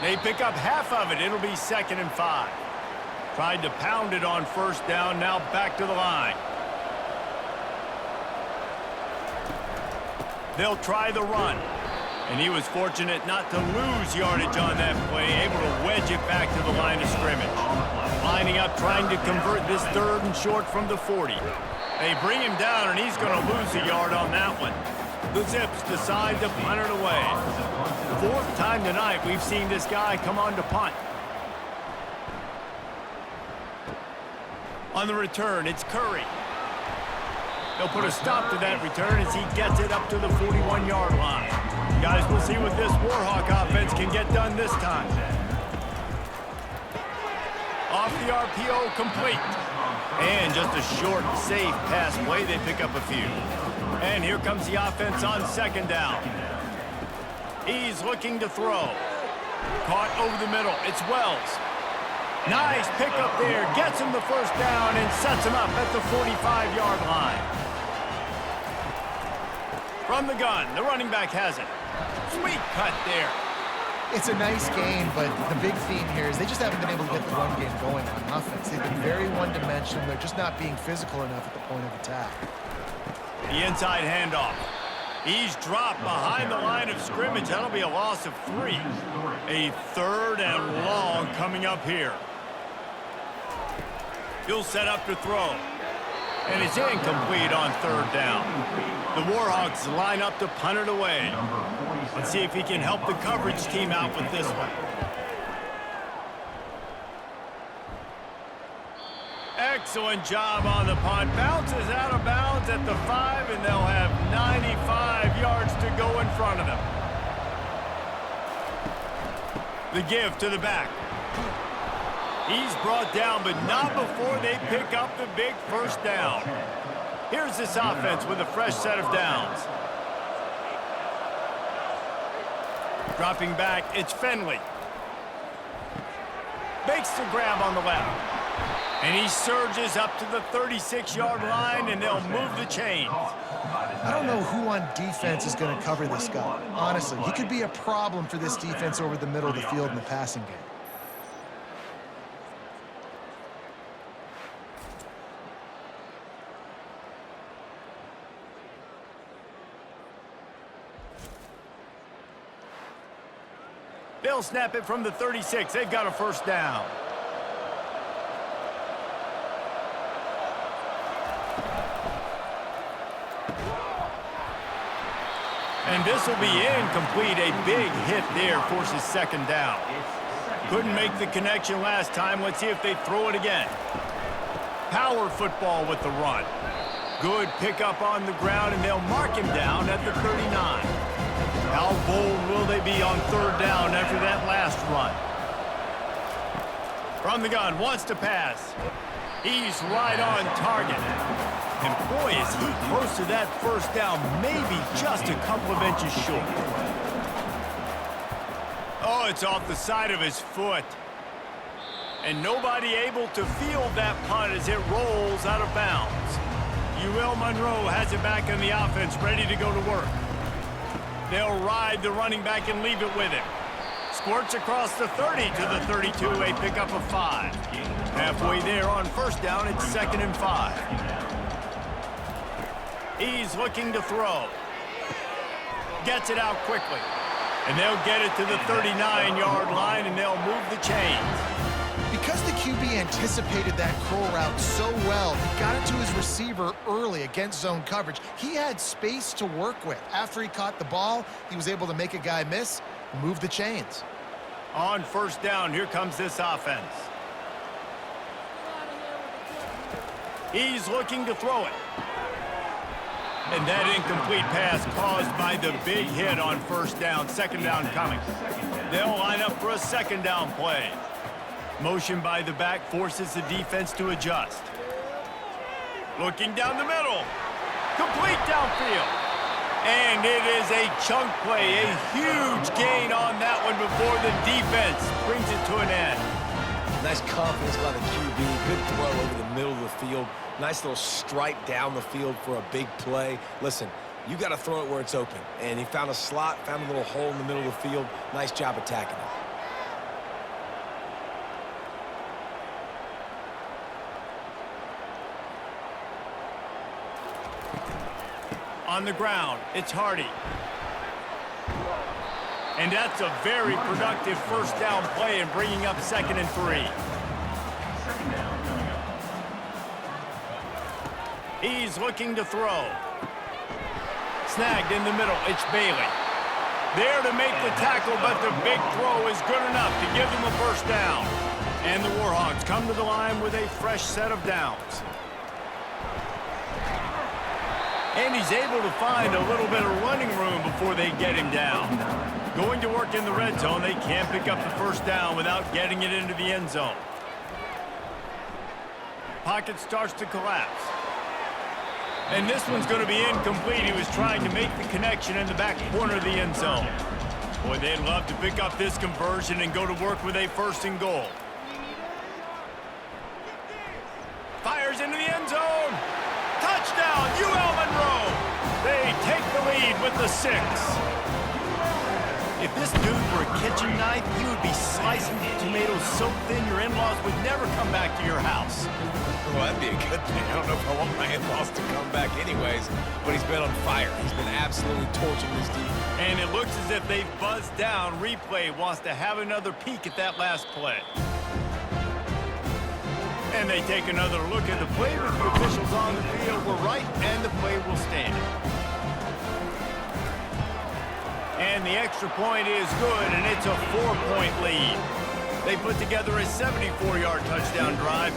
They pick up half of it. It'll be 2nd and 5. Tried to pound it on 1st down. Now back to the line. They'll try the run. And he was fortunate not to lose yardage on that play, able to wedge it back to the line of scrimmage. Lining up, trying to convert this 3rd and short from the 40. They bring him down, and he's going to lose a yard on that one. The Zips decide to punt it away. 4th time tonight we've seen this guy come on to punt. On the return, it's Curry. They'll put a stop to that return as he gets it up to the 41-yard line. Guys, we'll see what this Warhawk offense can get done this time. Off the RPO, complete. And just a short, safe pass play. They pick up a few. And here comes the offense on 2nd down. He's looking to throw. Caught over the middle. It's Wells. Nice pickup there. Gets him the 1st down and sets him up at the 45-yard line. From the gun, the running back has it. Sweet cut there. It's a nice game, but the big theme here is they just haven't been able to get the run game going on offense. They've been very one-dimensional. They're just not being physical enough at the point of attack. The inside handoff. He's dropped behind the line of scrimmage. That'll be a loss of 3. A 3rd and long coming up here. He'll set up to throw. And it's incomplete on 3rd down. The Warhawks line up to punt it away. Let's see if he can help the coverage team out with this one. Excellent job on the punt. Bounces out of bounds at the 5, and they'll have 95 yards to go in front of them. The give to the back. He's brought down, but not before they pick up the big 1st down. Here's this offense with a fresh set of downs. Dropping back, it's Finley. Makes the grab on the left. And he surges up to the 36-yard line, and they'll move the chains. I don't know who on defense is going to cover this guy. Honestly, he could be a problem for this defense over the middle of the field in the passing game. They'll snap it from the 36. They've got a 1st down. And this will be incomplete. A big hit there forces 2nd down. Couldn't make the connection last time. Let's see if they throw it again. Power football with the run. Good pickup on the ground, and they'll mark him down at the 39. How bold will they be on 3rd down after that last run? From the gun, wants to pass. He's right on target. And boy, is he close to that 1st down, maybe just a couple of inches short. Oh, it's off the side of his foot. And nobody able to field that punt as it rolls out of bounds. Monroe has it back in the offense, ready to go to work. They'll ride the running back and leave it with him. Squirts across the 30 to the 32, a pickup of 5. Halfway there on 1st down, it's 2nd and 5. He's looking to throw. Gets it out quickly. And they'll get it to the 39-yard line, and they'll move the chains. Because the QB anticipated that curl route so well, he got it to his receiver early against zone coverage. He had space to work with. After he caught the ball, he was able to make a guy miss, move the chains. On 1st down, here comes this offense. He's looking to throw it. And that incomplete pass caused by the big hit on 1st down. 2nd down coming. They'll line up for a 2nd down play. Motion by the back forces the defense to adjust. Looking down the middle. Complete downfield. And it is a chunk play, a huge gain on that one before the defense brings it to an end. Nice confidence by the QB. Good throw over the middle of the field. Nice little stripe down the field for a big play. Listen, you got to throw it where it's open. And he found a slot, found a little hole in the middle of the field. Nice job attacking it. On the ground, it's Hardy. And that's a very productive 1st down play and bringing up 2nd and 3. He's looking to throw. Snagged in the middle, it's Bailey. There to make the tackle, but the big throw is good enough to give them a 1st down. And the Warhawks come to the line with a fresh set of downs. And he's able to find a little bit of running room before they get him down. Going to work in the red zone, they can't pick up the 1st down without getting it into the end zone. Pocket starts to collapse. And this one's going to be incomplete. He was trying to make the connection in the back corner of the end zone. Boy, they'd love to pick up this conversion and go to work with a 1st and goal. Fires into the end zone. Touchdown, Monroe. They take the lead with the 6. If this dude were a kitchen knife, he would be slicing tomatoes so thin your in-laws would never come back to your house. Well, that'd be a good thing. I don't know if I want my in-laws to come back anyways, but he's been on fire. He's been absolutely torching this defense. And it looks as if they've buzzed down. Replay wants to have another peek at that last play. And they take another look at the play, but the officials on the field were right, and the play will stand. And the extra point is good, and it's a 4-point lead. They put together a 74-yard touchdown drive,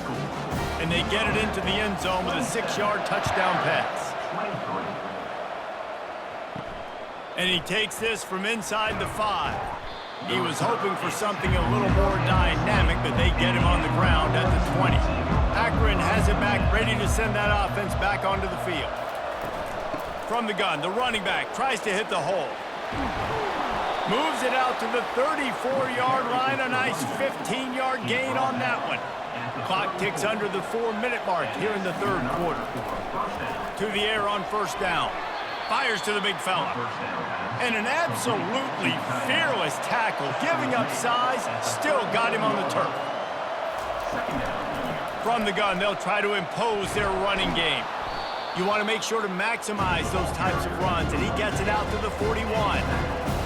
and they get it into the end zone with a 6-yard touchdown pass. And he takes this from inside the 5. He was hoping for something a little more dynamic, but they get him on the ground at the 20. Akron has it back, ready to send that offense back onto the field. From the gun, the running back tries to hit the hole. Moves it out to the 34-yard line. A nice 15-yard gain on that one. Clock ticks under the 4-minute mark here in the third quarter. To the air on first down. Fires to the big fella. And an absolutely fearless tackle. Giving up size, still got him on the turf. From the gun, they'll try to impose their running game. You want to make sure to maximize those types of runs, and he gets it out to the 41.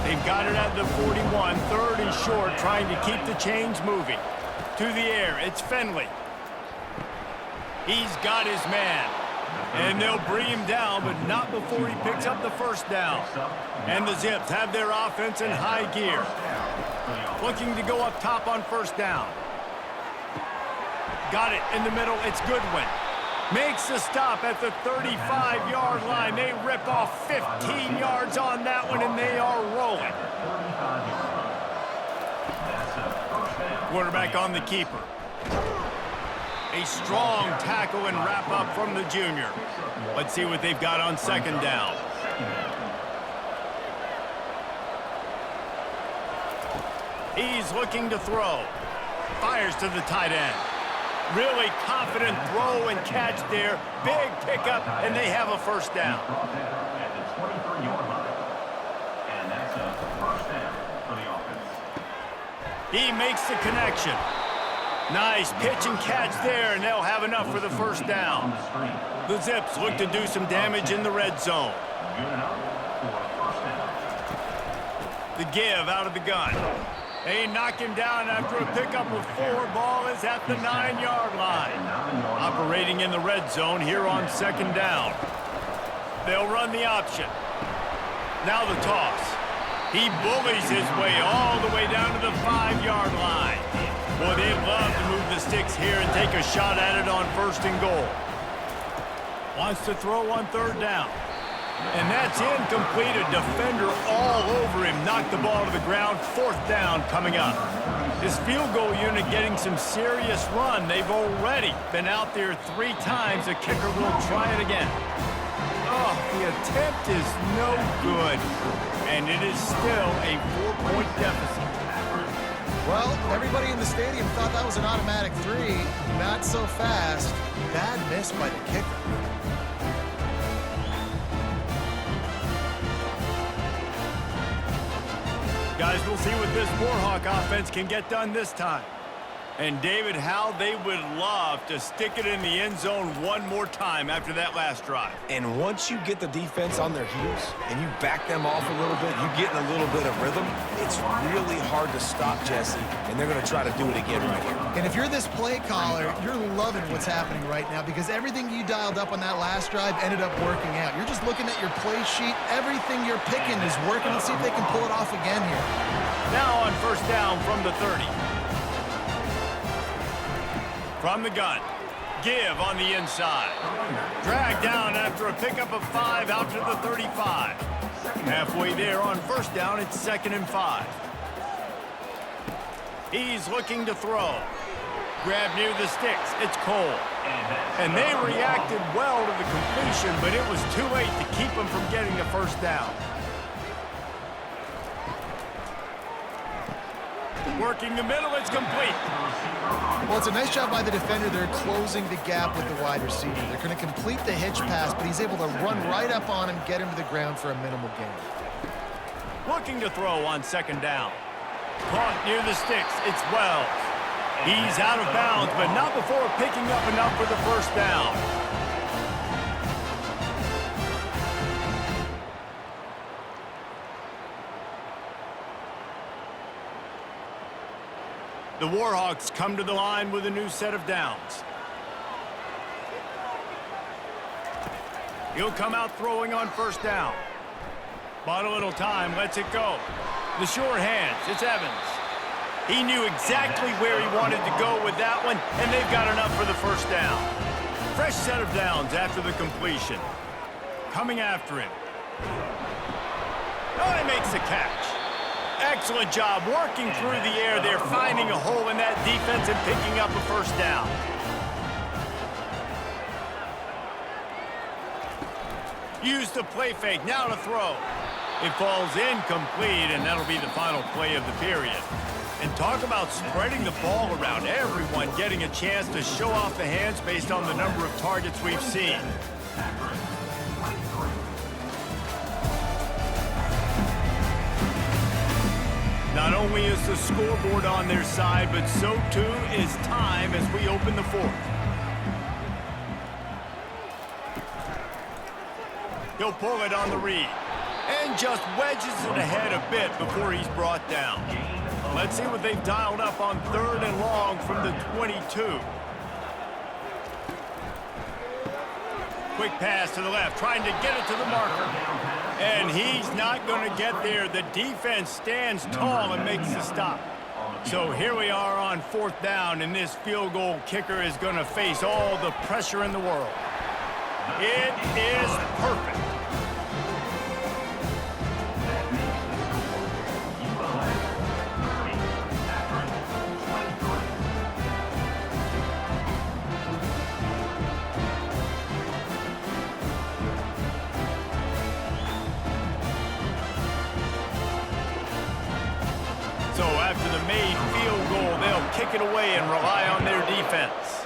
They've got it at the 41, third and short, trying to keep the chains moving. To the air, it's Finley. He's got his man. And they'll bring him down, but not before he picks up the first down. And the Zips have their offense in high gear. Looking to go up top on first down. Got it in the middle, it's Goodwin. Makes the stop at the 35-yard line. They rip off 15 yards on that one, and they are rolling. Quarterback on the keeper. A strong tackle and wrap up from the junior. Let's see what they've got on second down. He's looking to throw. Fires to the tight end. Really confident throw and catch there. Big pickup, and they have a first down. He makes the connection. Nice pitch and catch there, and they'll have enough for the first down. The Zips look to do some damage in the red zone. The give out of the gun. They knock him down after a pickup of 4. Ball is at the 9-yard line. Operating in the red zone here on second down. They'll run the option. Now the toss. He bullies his way all the way down to the 5-yard line. Boy, they'd love to move the sticks here and take a shot at it on first and goal. Wants to throw on third down. And that's incomplete. A defender all over him. Knocked the ball to the ground. Fourth down coming up. This field goal unit getting some serious run. They've already been out there 3 times. The kicker will try it again. Oh, the attempt is no good. And it is still a 4-point deficit. Well, everybody in the stadium thought that was an automatic 3. Not so fast. Bad miss by the kicker. Guys, we'll see what this Warhawk offense can get done this time. And David, how they would love to stick it in the end zone one more time after that last drive. And once you get the defense on their heels and you back them off a little bit, you get in a little bit of rhythm, it's really hard to stop Jesse, and they're going to try to do it again right here. And if you're this play caller, you're loving what's happening right now because everything you dialed up on that last drive ended up working out. You're just looking at your play sheet. Everything you're picking is working. Let's see if they can pull it off again here. Now on first down from the 30. From the gun, give on the inside. Drag down after a pickup of 5 out to the 35. Halfway there on first down, it's 2nd and 5. He's looking to throw. Grab near the sticks, it's Cole. And they reacted well to the completion, but it was too late to keep them from getting the first down. Working the middle, it's complete. Well, it's a nice job by the defender. They're closing the gap with the wide receiver. They're going to complete the hitch pass, but he's able to run right up on him, get him to the ground for a minimal gain. Looking to throw on second down. Caught near the sticks. It's Wells. He's out of bounds, but not before picking up enough for the first down. The Warhawks come to the line with a new set of downs. He'll come out throwing on first down. Bought a little time, lets it go. The short hands, it's Evans. He knew exactly where he wanted to go with that one, and they've got enough for the first down. Fresh set of downs after the completion. Coming after him. Oh, he makes the catch. Excellent job working through the air there, finding a hole in that defense and picking up a first down. Use the play fake, now to throw. It falls incomplete, and that'll be the final play of the period. And talk about spreading the ball around, everyone getting a chance to show off the hands based on the number of targets we've seen. Not only is the scoreboard on their side, but so too is time as we open the fourth. He'll pull it on the read and just wedges it ahead a bit before he's brought down. Let's see what they've dialed up on third and long from the 22. Quick pass to the left, trying to get it to the marker. And he's not going to get there. The defense stands tall and makes the stop. So here we are on fourth down, and this field goal kicker is going to face all the pressure in the world. It is perfect. So after the made field goal, they'll kick it away and rely on their defense.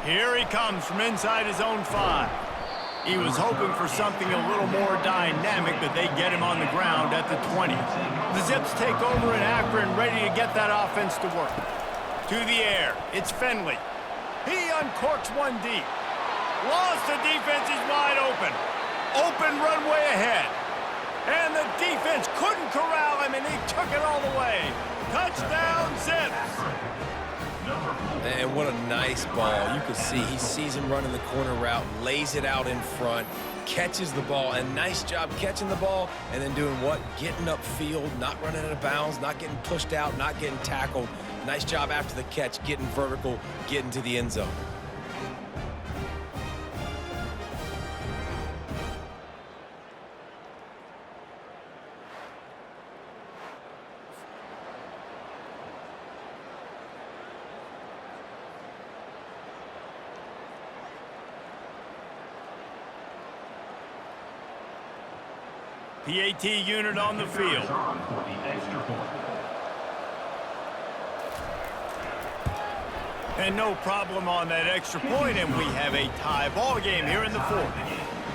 Here he comes from inside his own 5. He was hoping for something a little more dynamic, but they get him on the ground at the 20. The Zips take over in Akron, ready to get that offense to work. To the air, it's Finley. He uncorks one deep. Lost the defense, he's wide open. Open runway ahead. And the defense couldn't corral him, and he took it all the way. Touchdown, Zips. And what a nice ball. You can see he sees him running the corner route, lays it out in front, catches the ball, and nice job catching the ball and then doing what? Getting upfield, not running out of bounds, not getting pushed out, not getting tackled. Nice job after the catch, getting vertical, getting to the end zone. PAT unit on the field. And no problem on that extra point, and we have a tie ball game here in the fourth.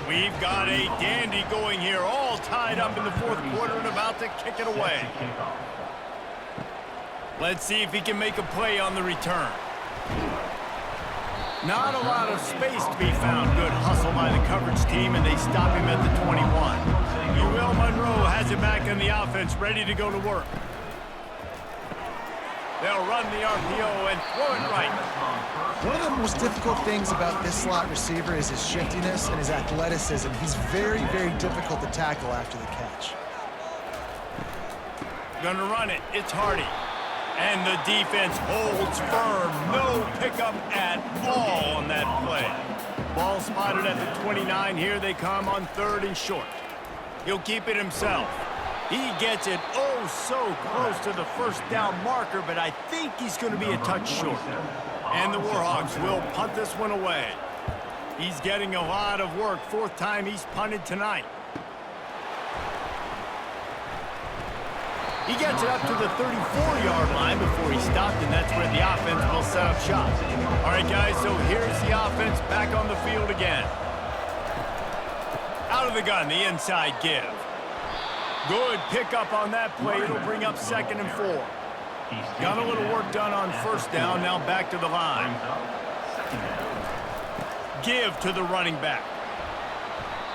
We've got a dandy going here, all tied up in the fourth quarter and about to kick it away. Let's see if he can make a play on the return. Not a lot of space to be found. Good hustle by the coverage team, and they stop him at the 21. Monroe has it back in the offense, ready to go to work. They'll run the RPO and throw it right. One of the most difficult things about this slot receiver is his shiftiness and his athleticism. He's very, very difficult to tackle after the catch. Gonna run it. It's Hardy. And the defense holds firm. No pickup at all on that play. Ball spotted at the 29. Here they come on third and short. He'll keep it himself. He gets it oh so close to the first down marker, but I think he's going to be a touch short. And the Warhawks will punt this one away. He's getting a lot of work. Fourth time he's punted tonight. He gets it up to the 34-yard line before he stopped, and that's where the offense will set up shop. All right, guys, so here's the offense back on the field again. Out of the gun, the inside give. Good pickup on that play. It'll bring up 2nd and 4. Got a little work done on 1st down, now back to the line. Give to the running back.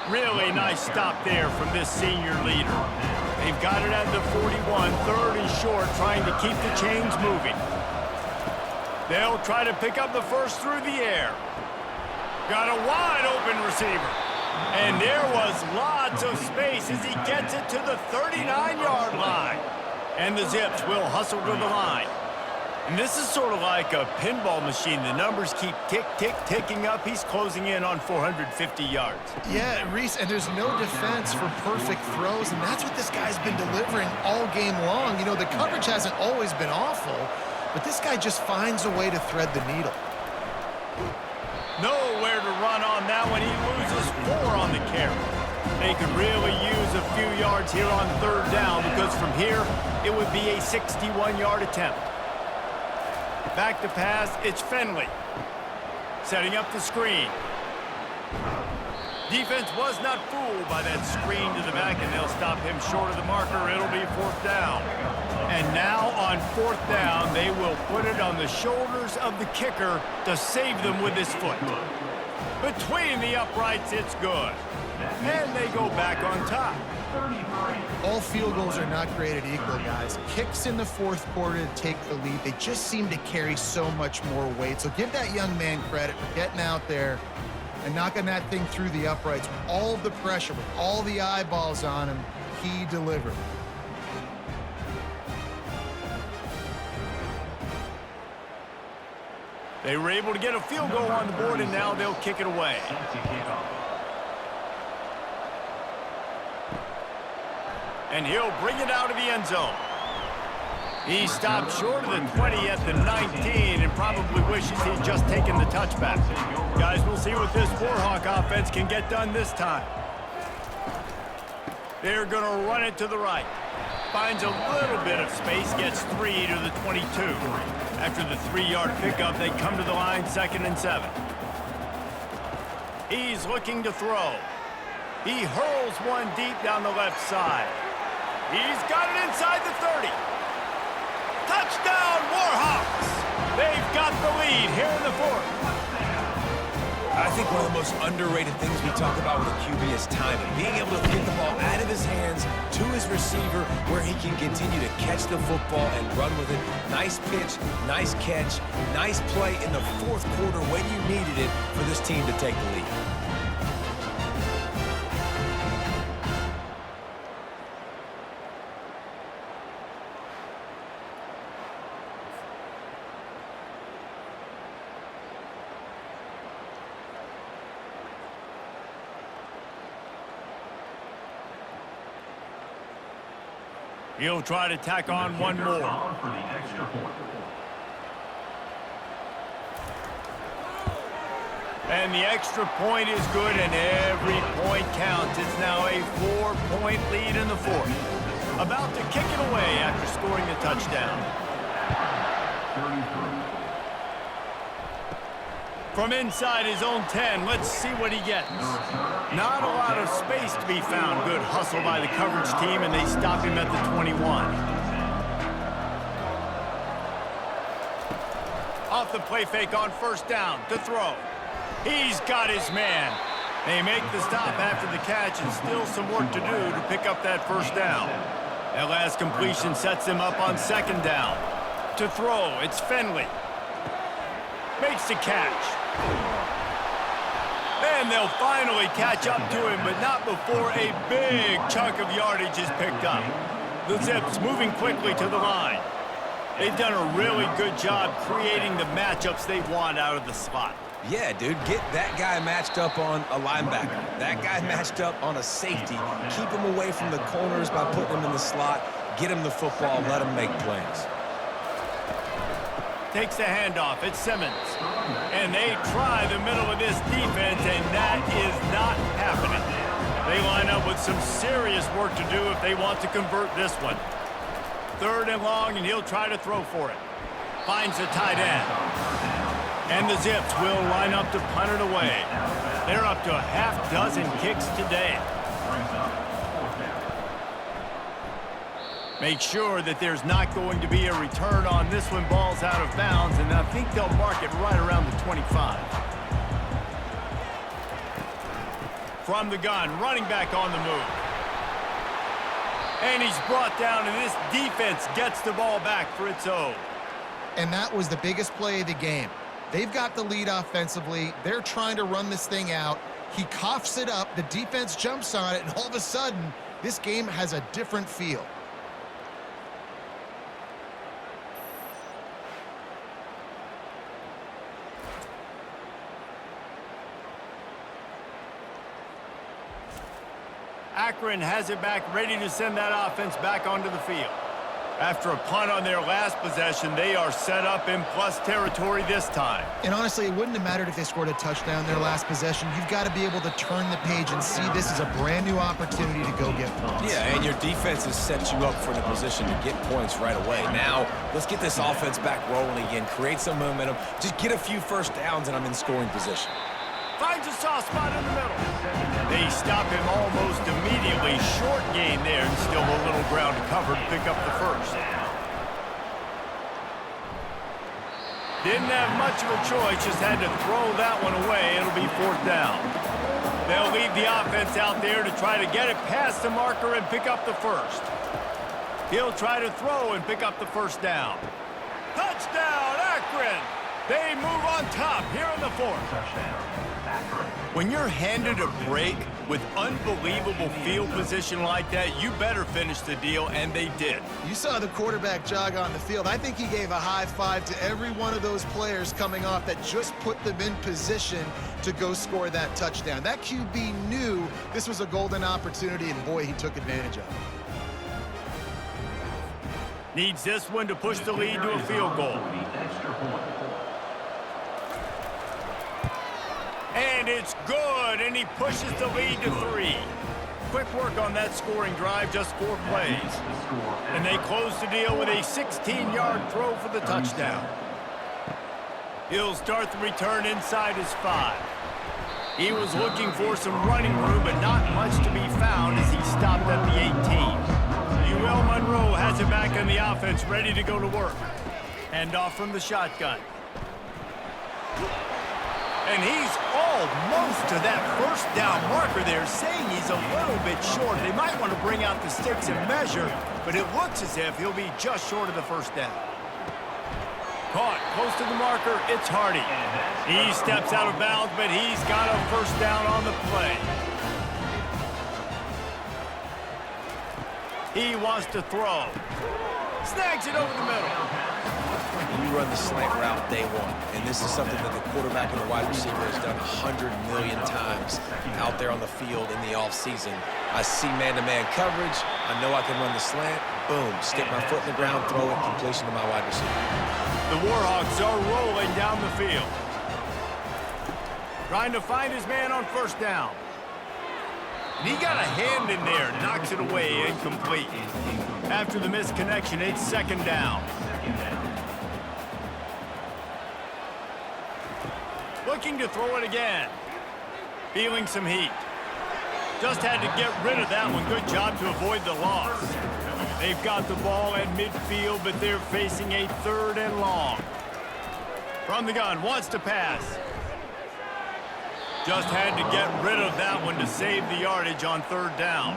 Really nice stop there from this senior leader. They've got it at the 41, 3rd and short, trying to keep the chains moving. They'll try to pick up the first through the air. Got a wide open receiver. And there was lots of space as he gets it to the 39-yard line. And the Zips will hustle to the line. And this is sort of like a pinball machine. The numbers keep ticking up. He's closing in on 450 yards. Yeah, Reese, and there's no defense for perfect throws, and that's what this guy's been delivering all game long. You know, the coverage hasn't always been awful, but this guy just finds a way to thread the needle. Nowhere to run on that one. He loses 4 on the carry. They could really use a few yards here on 3rd down because from here, it would be a 61-yard attempt. Back to pass, it's Finley. Setting up the screen. Defense was not fooled by that screen to the back, and they'll stop him short of the marker. It'll be 4th down. And now on 4th down, they will put it on the shoulders of the kicker to save them with his foot. Between the uprights, it's good. And they go back on top. All field goals are not created equal, guys. Kicks in the 4th quarter to take the lead. They just seem to carry so much more weight. So give that young man credit for getting out there and knocking that thing through the uprights with all of the pressure, with all the eyeballs on him. He delivered. They were able to get a field goal on the board, and now they'll kick it away. And he'll bring it out of the end zone. He stopped short of the 20 at the 19 and probably wishes he'd just taken the touchback. Guys, we'll see what this Warhawk offense can get done this time. They're going to run it to the right. Finds a little bit of space, gets 3 to the 22. After the 3-yard pickup, they come to the line, 2nd and 7. He's looking to throw. He hurls one deep down the left side. He's got it inside the 30. Touchdown, Warhawks! They've got the lead here in the 4th. I think one of the most underrated things we talk about with a QB is timing. Being able to get the ball out of his hands to his receiver where he can continue to catch the football and run with it. Nice pitch, nice catch, nice play in the 4th quarter when you needed it for this team to take the lead. He'll try to tack on one more. And the extra point is good, and every point counts. It's now a 4-point lead in the 4th. About to kick it away after scoring the touchdown. From inside his own 10, let's see what he gets. Not a lot of space to be found. Good hustle by the coverage team, and they stop him at the 21. Off the play fake on 1st down to throw. He's got his man. They make the stop after the catch, and still some work to do to pick up that 1st down. That last completion sets them up on 2nd down. To throw, it's Finley. Makes the catch. And they'll finally catch up to him, but not before a big chunk of yardage is picked up. The Zips moving quickly to the line. They've done a really good job creating the matchups they want out of the slot. Yeah, dude, get that guy matched up on a linebacker. That guy matched up on a safety. Keep him away from the corners by putting him in the slot. Get him the football, let him make plays. Takes the handoff. It's Simmons. And they try the middle of this defense, and that is not happening. They line up with some serious work to do if they want to convert this one. 3rd and long, and he'll try to throw for it. Finds the tight end. And the Zips will line up to punt it away. They're up to a half dozen kicks today. Make sure that there's not going to be a return on this one. Ball's out of bounds, and I think they'll mark it right around the 25. From the gun, running back on the move. And he's brought down, and this defense gets the ball back for its own. And that was the biggest play of the game. They've got the lead offensively. They're trying to run this thing out. He coughs it up. The defense jumps on it, and all of a sudden, this game has a different feel. Akron has it back, ready to send that offense back onto the field. After a punt on their last possession, they are set up in plus territory this time. And honestly, it wouldn't have mattered if they scored a touchdown their last possession. You've got to be able to turn the page and see this as a brand new opportunity to go get points. Yeah, and your defense has set you up for the position to get points right away. Now, let's get this offense back rolling again, create some momentum, just get a few first downs, and I'm in scoring position. Finds a soft spot in the middle. They stop him almost immediately. Short gain there, and still a little ground to cover to pick up the first. Didn't have much of a choice, just had to throw that one away. It'll be 4th down. They'll leave the offense out there to try to get it past the marker and pick up the first. He'll try to throw and pick up the first down. Touchdown, Akron! They move on top here in the 4th. When you're handed a break with unbelievable field position like that, you better finish the deal, and they did. You saw the quarterback jog on the field. I think he gave a high five to every one of those players coming off that just put them in position to go score that touchdown. That QB knew this was a golden opportunity, and boy, he took advantage of it. Needs this one to push the lead to a field goal. And it's good, and he pushes the lead to 3. Quick work on that scoring drive, just 4 plays. And they close the deal with a 16-yard throw for the touchdown. He'll start the return inside his 5. He was looking for some running room, but not much to be found as he stopped at the 18. Monroe has it back in the offense, ready to go to work. Hand off from the shotgun. And he's almost to that first down marker there, saying he's a little bit short. They might want to bring out the sticks and measure, but it looks as if he'll be just short of the first down. Caught close to the marker, it's Hardy. He steps out of bounds, but he's got a first down on the play. He wants to throw. Snags it over the middle. You run the slant route day one, and this is something that the quarterback and the wide receiver has done 100 million times out there on the field in the offseason. I see man-to-man coverage. I know I can run the slant. Boom, stick my foot in the ground, throw it, completion to my wide receiver. The Warhawks are rolling down the field. Trying to find his man on first down. And he got a hand in there, knocks it away, incomplete. After the misconnection, it's second down. Looking to throw it again. Feeling some heat. Just had to get rid of that one. Good job to avoid the loss. They've got the ball at midfield, but they're facing a third and long. From the gun, wants to pass. Just had to get rid of that one to save the yardage on third down.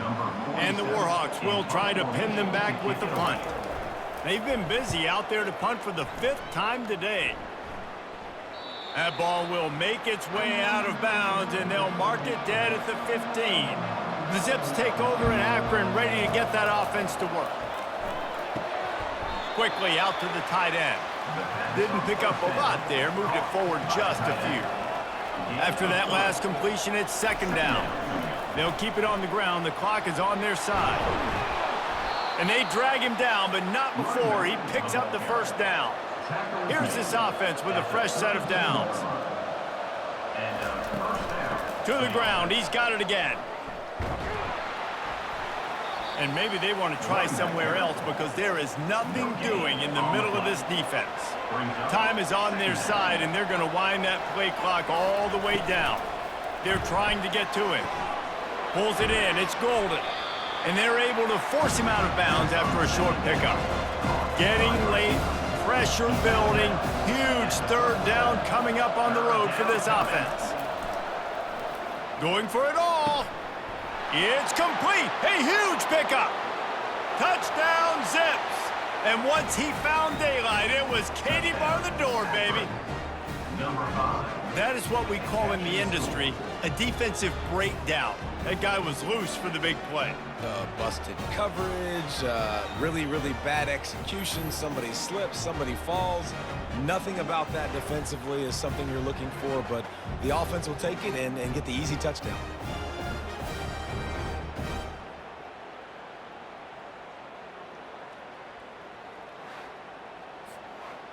And the Warhawks will try to pin them back with the punt. They've been busy out there to punt for the 5th time today. That ball will make its way out of bounds, and they'll mark it dead at the 15. The Zips take over in Akron, ready to get that offense to work. Quickly out to the tight end. Didn't pick up a lot there, moved it forward just a few. After that last completion, it's second down. They'll keep it on the ground. The clock is on their side. And they drag him down, but not before he picks up the first down. Here's this offense with a fresh set of downs. To the ground. He's got it again. And maybe they want to try somewhere else because there is nothing doing in the middle of this defense. Time is on their side, and they're going to wind that play clock all the way down. They're trying to get to him. Pulls it in. It's golden. And they're able to force him out of bounds after a short pickup. Getting late, pressure building, huge third down coming up on the road for this offense. Going for it all. It's complete. A huge pickup. Touchdown, Zips. And once he found daylight, it was Katie bar the door, baby. Number 5. That is what we call in the industry a defensive breakdown. That guy was loose for the big play. Busted coverage, really, really bad execution. Somebody slips, somebody falls. Nothing about that defensively is something you're looking for, but the offense will take it and get the easy touchdown.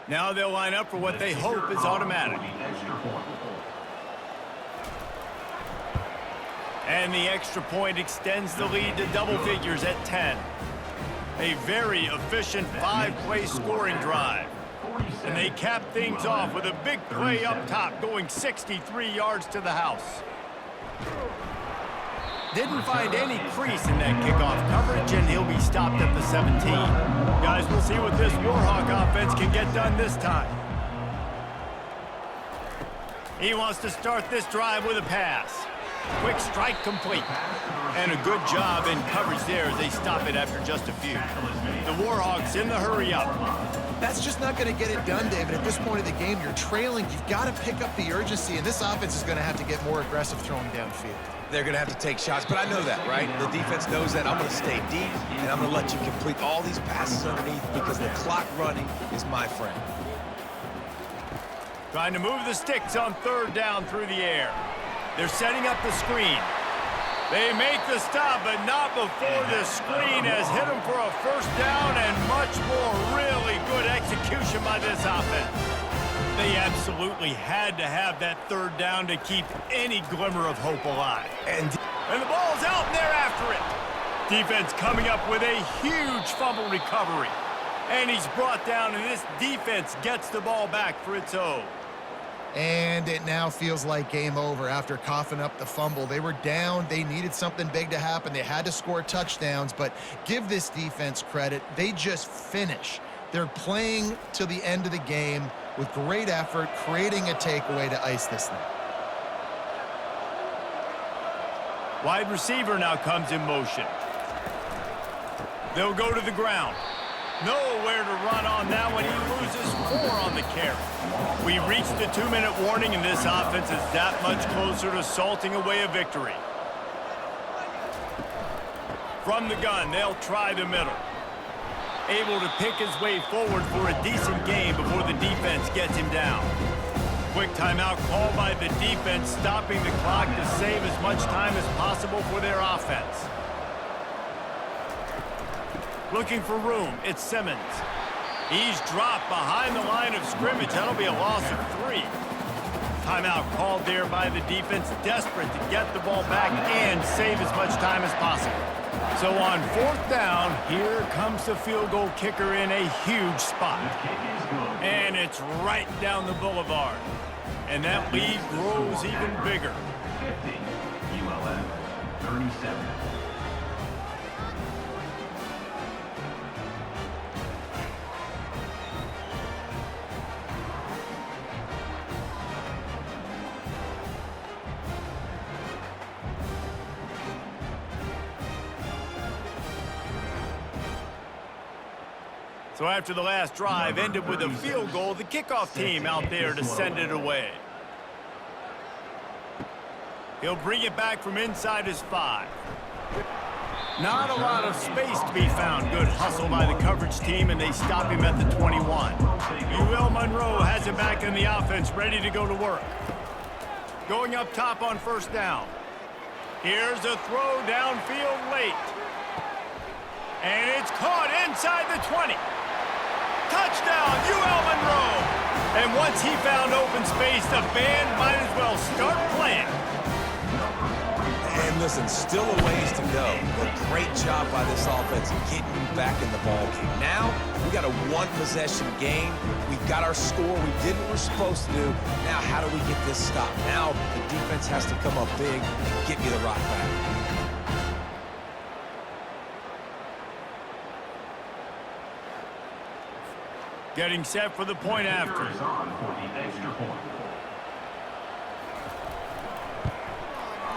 Now they'll line up for what they hope is automatic. And the extra point extends the lead to double figures at 10. A very efficient 5-play scoring drive. And they cap things off with a big play up top, going 63 yards to the house. Didn't find any crease in that kickoff coverage, and he'll be stopped at the 17. Guys, we'll see what this Warhawk offense can get done this time. He wants to start this drive with a pass. Quick strike complete. And a good job in coverage there as they stop it after just a few. The Warhawks in the hurry up. That's just not going to get it done, David. At this point of the game, you're trailing. You've got to pick up the urgency, and this offense is going to have to get more aggressive throwing downfield. They're going to have to take shots, but I know that, right? The defense knows that. I'm going to stay deep, and I'm going to let you complete all these passes underneath because the clock running is my friend. Trying to move the sticks on third down through the air. They're setting up the screen. They make the stop, but not before the screen has hit them for a first down and much more really good execution by this offense. They absolutely had to have that third down to keep any glimmer of hope alive. And the ball's out, and they're after it. Defense coming up with a huge fumble recovery. And he's brought down, and this defense gets the ball back for its own. And it now feels like game over after coughing up the fumble. They were down. They needed something big to happen. They had to score touchdowns, but give this defense credit. They just finish. They're playing to the end of the game with great effort, creating a takeaway to ice this thing. Wide receiver now comes in motion. They'll go to the ground. Nowhere to run on that one. He loses 4 on the carry. We reached the 2-minute warning, and this offense is that much closer to salting away a victory. From the gun, they'll try the middle. Able to pick his way forward for a decent gain before the defense gets him down. Quick timeout called by the defense, stopping the clock to save as much time as possible for their offense. Looking for room, it's Simmons. He's dropped behind the line of scrimmage. That'll be a loss of 3. Timeout called there by the defense, desperate to get the ball back and save as much time as possible. So on 4th down, here comes the field goal kicker in a huge spot. And it's right down the boulevard. And that lead grows even bigger. 50, ULM, 37. So after the last drive ended with a field goal, the kickoff team out there to send it away. He'll bring it back from inside his 5. Not a lot of space to be found. Good hustle by the coverage team, and they stop him at the 21. Monroe has it back in the offense, ready to go to work. Going up top on 1st down. Here's a throw downfield late. And it's caught inside the 20. Touchdown, Monroe! And once he found open space, the band might as well start playing. And And listen, still a ways to go, but great job by this offense getting you back in the ball game. Now, we got a one-possession game. We've got our score. We did what we're supposed to do. Now, how do we get this stopped? Now, the defense has to come up big and get me the rock back. Getting set for the point after. Is on for the extra point.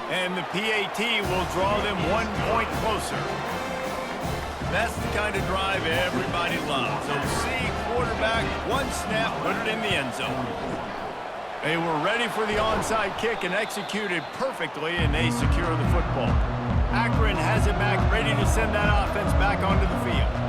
And the PAT will draw them 1 point closer. That's the kind of drive everybody loves. So see, quarterback, one snap, put it in the end zone. They were ready for the onside kick and executed perfectly, and they secure the football. Akron has it back, ready to send that offense back onto the field.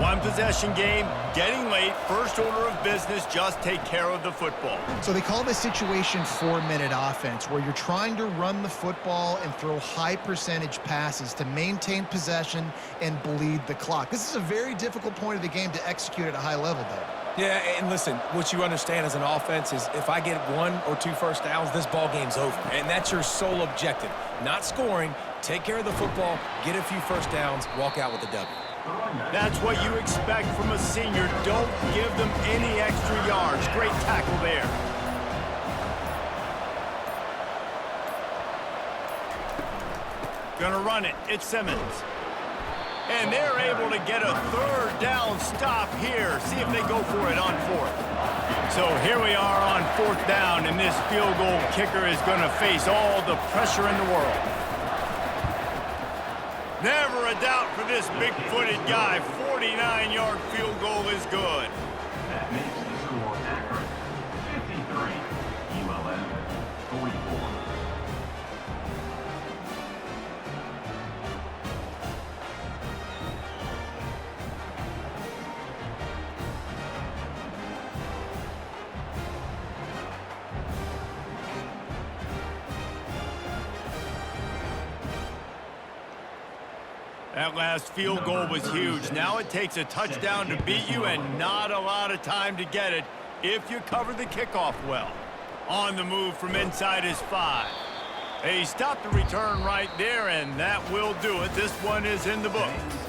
One possession game, getting late, first order of business, just take care of the football. So they call this situation 4-minute offense, where you're trying to run the football and throw high percentage passes to maintain possession and bleed the clock. This is a very difficult point of the game to execute at a high level, though. Yeah, and listen, what you understand as an offense is if I get 1 or 2 first downs, this ball game's over. And that's your sole objective. Not scoring, take care of the football, get a few first downs, walk out with a W. That's what you expect from a senior. Don't give them any extra yards. Great tackle there. Gonna run it. It's Simmons. And they're able to get a third down stop here. See if they go for it on 4th. So here we are on 4th down, and this field goal kicker is going to face all the pressure in the world. Never a doubt for this big-footed guy. 49-yard field goal is good. That makes the score Akron 53, ULM 44. That last field goal was huge. Now it takes a touchdown to beat you and not a lot of time to get it if you cover the kickoff well. On the move from inside his 5. He stopped the return right there, and that will do it. This one is in the books.